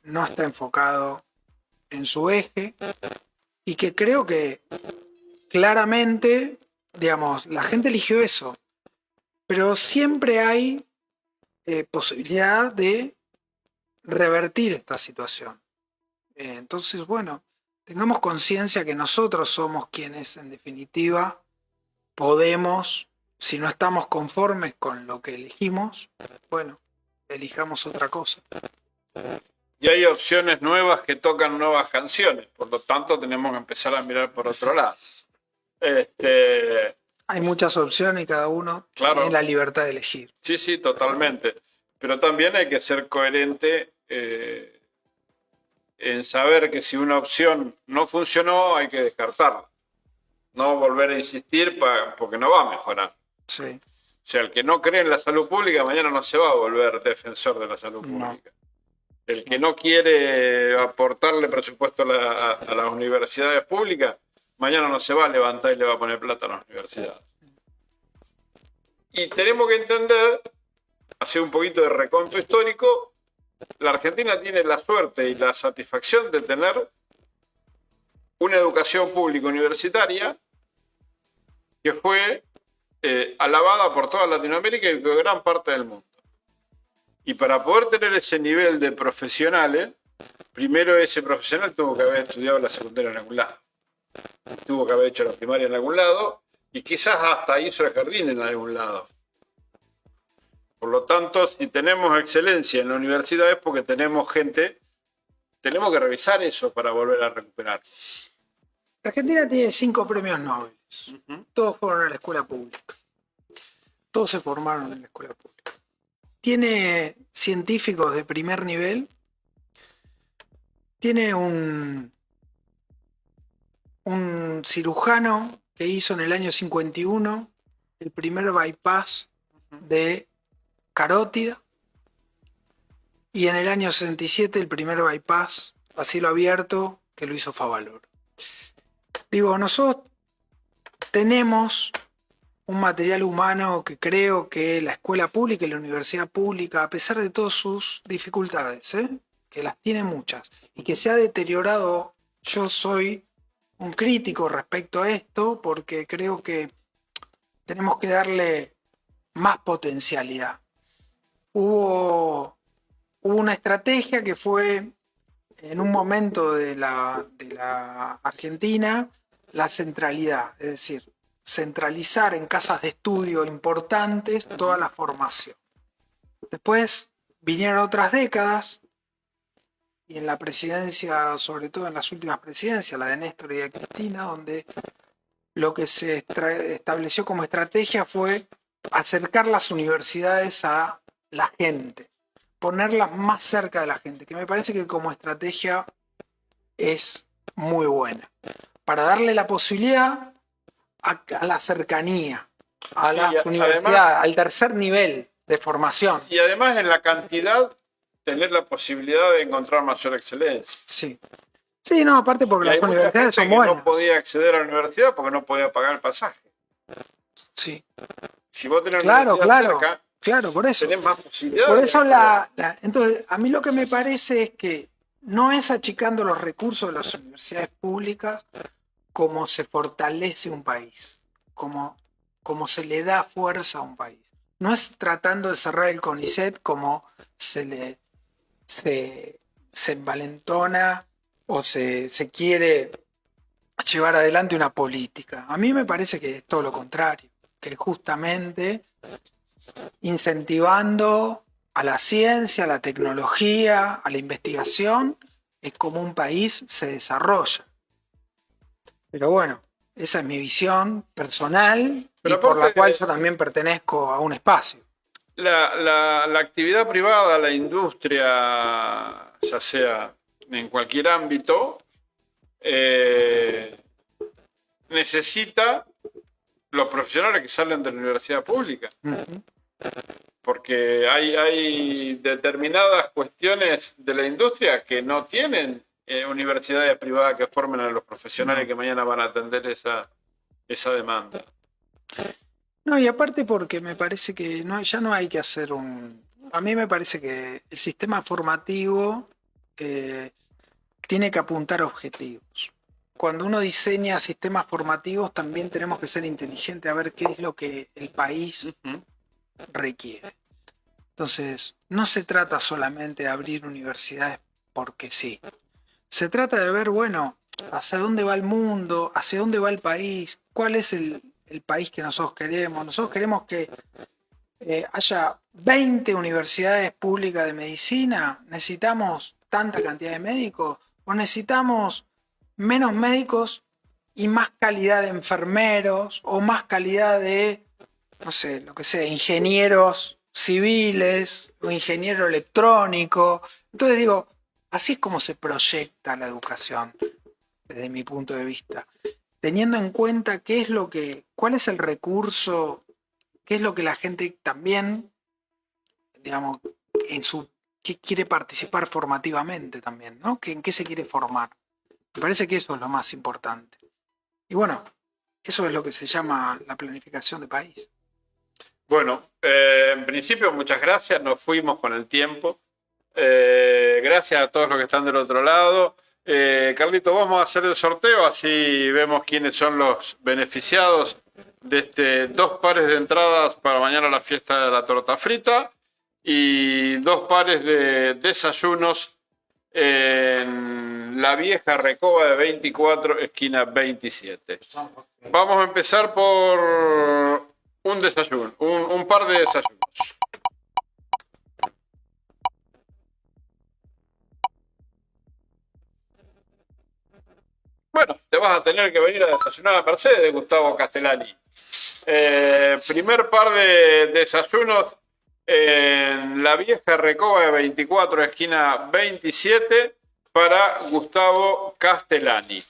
no está enfocado en su eje y que creo que claramente, digamos, la gente eligió eso, pero siempre hay posibilidad de revertir esta situación. Entonces, bueno, tengamos conciencia que nosotros somos quienes, en definitiva, podemos, si no estamos conformes con lo que elegimos, bueno, elijamos otra cosa. Y hay opciones nuevas que tocan nuevas canciones, por lo tanto tenemos que empezar a mirar por otro lado. Hay muchas opciones y cada uno tiene la libertad de elegir. Sí, sí, totalmente. Pero también hay que ser coherente en saber que si una opción no funcionó hay que descartarla. No volver a insistir porque no va a mejorar. Sí. O sea, el que no cree en la salud pública mañana no se va a volver defensor de la salud pública. El que no quiere aportarle presupuesto a las universidades públicas, mañana no se va a levantar y le va a poner plata a las universidades. Y tenemos que entender, hacer un poquito de reconto histórico, la Argentina tiene la suerte y la satisfacción de tener una educación pública universitaria que fue alabada por toda Latinoamérica y por gran parte del mundo. Y para poder tener ese nivel de profesionales, primero ese profesional tuvo que haber estudiado la secundaria en algún lado, tuvo que haber hecho la primaria en algún lado y quizás hasta hizo el jardín en algún lado. Por lo tanto, si tenemos excelencia en la universidad es porque tenemos gente, tenemos que revisar eso para volver a recuperar. Argentina tiene 5 premios Nobel. Todos fueron a la escuela pública. Todos se formaron en la escuela pública. Tiene científicos de primer nivel. Tiene un cirujano que hizo en el año 51 el primer bypass de carótida. Y en el año 67 el primer bypass a cielo abierto que lo hizo Favaloro. Digo, nosotros tenemos un material humano que creo que la escuela pública y la universidad pública, a pesar de todas sus dificultades, que las tiene muchas, y que se ha deteriorado, yo soy un crítico respecto a esto, porque creo que tenemos que darle más potencialidad. Hubo una estrategia que fue, en un momento de la Argentina, la centralidad, es decir, centralizar en casas de estudio importantes toda la formación. Después vinieron otras décadas, y en la presidencia, sobre todo en las últimas presidencias, la de Néstor y de Cristina, donde lo que se estableció como estrategia fue acercar las universidades a la gente, ponerlas más cerca de la gente, que me parece que como estrategia es muy buena, para darle la posibilidad a la cercanía, a las universidades, además, al tercer nivel de formación. Y además en la cantidad, tener la posibilidad de encontrar mayor excelencia. Sí. Sí, no, aparte porque las universidades son buenas. No podía acceder a la universidad porque no podía pagar el pasaje. Sí. Si vos tenés una universidad cerca, claro, por eso. Tenés más posibilidades. Por eso entonces, a mí lo que me parece es que no es achicando los recursos de las universidades públicas como se fortalece un país, como se le da fuerza a un país. No es tratando de cerrar el CONICET como se envalentona o se quiere llevar adelante una política. A mí me parece que es todo lo contrario, que justamente incentivando a la ciencia, a la tecnología, a la investigación, es como un país se desarrolla. Pero bueno, esa es mi visión personal y por la cual yo también pertenezco a un espacio. La actividad privada, la industria, ya sea en cualquier ámbito, necesita los profesionales que salen de la universidad pública. Porque hay determinadas cuestiones de la industria que no tienen universidades privadas que formen a los profesionales que mañana van a atender esa demanda. No, y aparte porque me parece que ya no hay que hacer a mí me parece que el sistema formativo tiene que apuntar a objetivos. Cuando uno diseña sistemas formativos también tenemos que ser inteligentes a ver qué es lo que el país requiere. Entonces, no se trata solamente de abrir universidades porque sí. Se trata de ver, bueno, hacia dónde va el mundo, hacia dónde va el país, cuál es el país que nosotros queremos. Nosotros queremos que haya 20 universidades públicas de medicina. ¿Necesitamos tanta cantidad de médicos? ¿O necesitamos menos médicos y más calidad de enfermeros? ¿O más calidad de, no sé, lo que sea, ingenieros civiles o ingeniero electrónico? Entonces digo, así es como se proyecta la educación desde mi punto de vista, teniendo en cuenta cuál es el recurso, qué es lo que la gente también, digamos, que quiere participar formativamente también, ¿no? ¿En qué se quiere formar? Me parece que eso es lo más importante. Y bueno, eso es lo que se llama la planificación de país. Bueno, en principio muchas gracias, nos fuimos con el tiempo. Gracias a todos los que están del otro lado. Carlito, vamos a hacer el sorteo, así vemos quiénes son los beneficiados 2 pares de entradas para mañana a la fiesta de la torta frita y 2 pares de desayunos en la vieja Recoba de 24, esquina 27. Vamos a empezar por un desayuno, un par de desayunos. Bueno, te vas a tener que venir a desayunar a Mercedes, Gustavo Castellani. Primer par de desayunos en la vieja Recoba de 24, esquina 27, para Gustavo Castellani.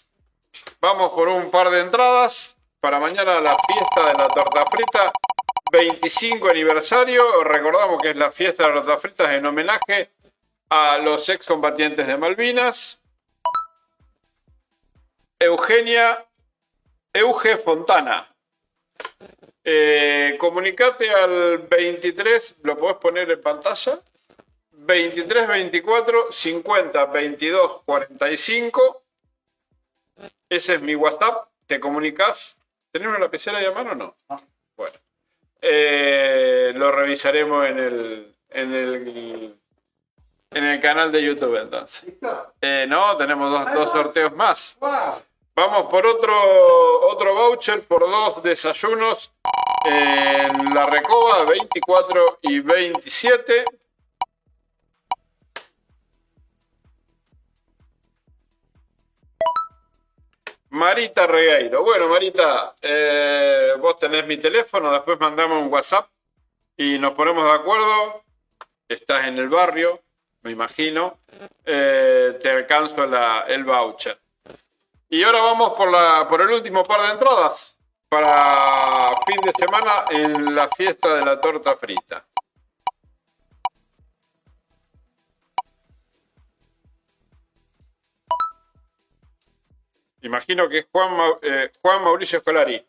Vamos por un par de entradas para mañana la fiesta de la torta frita, 25 aniversario. Recordamos que es la fiesta de la torta frita en homenaje a los excombatientes de Malvinas. Euge Fontana. Comunicate al 23, lo podés poner en pantalla, 23 24 50 22 45. Ese es mi WhatsApp. Te comunicás. ¿Tenés una lapicera de mano o no? No. Bueno, lo revisaremos en el canal de YouTube entonces. No, tenemos dos sorteos más. Vamos por otro voucher por 2 desayunos en la Recoba 24 y 27. Marita Regueiro. Bueno, Marita, vos tenés mi teléfono, después mandamos un WhatsApp y nos ponemos de acuerdo. Estás en el barrio, me imagino. Te alcanzo el voucher. Y ahora vamos por el último par de entradas para fin de semana en la fiesta de la torta frita. Imagino que es Juan Mauricio Scolari.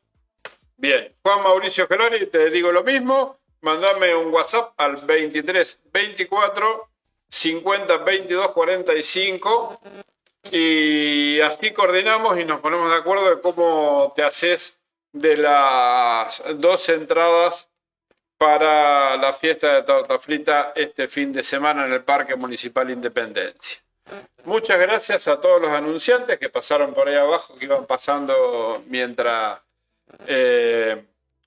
Bien, Juan Mauricio Scolari, te digo lo mismo. Mandame un WhatsApp al 23 24 50 22 45 y así coordinamos y nos ponemos de acuerdo de cómo te haces de las 2 entradas para la fiesta de torta frita este fin de semana en el Parque Municipal Independencia. Muchas gracias a todos los anunciantes que pasaron por ahí abajo, que iban pasando mientras...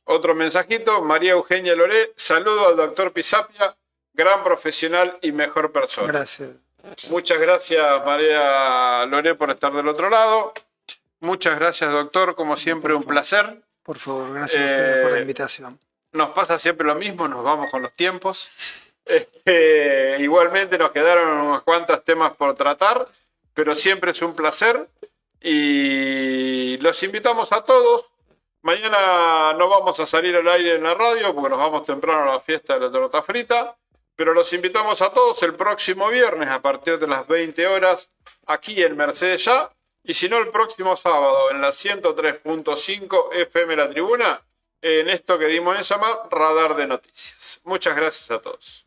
otro mensajito, María Eugenia Loré, saludo al doctor Pisapia, gran profesional y mejor persona. Gracias. Muchas gracias, María Loré, por estar del otro lado. Muchas gracias, doctor, como siempre un placer. Por favor, gracias a ustedes por la invitación. Nos pasa siempre lo mismo, nos vamos con los tiempos. Igualmente nos quedaron unos cuantos temas por tratar, pero siempre es un placer y los invitamos a todos. Mañana no vamos a salir al aire en la radio porque nos vamos temprano a la fiesta de la torta frita, pero los invitamos a todos el próximo viernes a partir de las 20 horas aquí en Mercedes Ya, y si no el próximo sábado en la 103.5 FM La Tribuna, en esto que dimos en llamar Radar de Noticias. Muchas gracias a todos.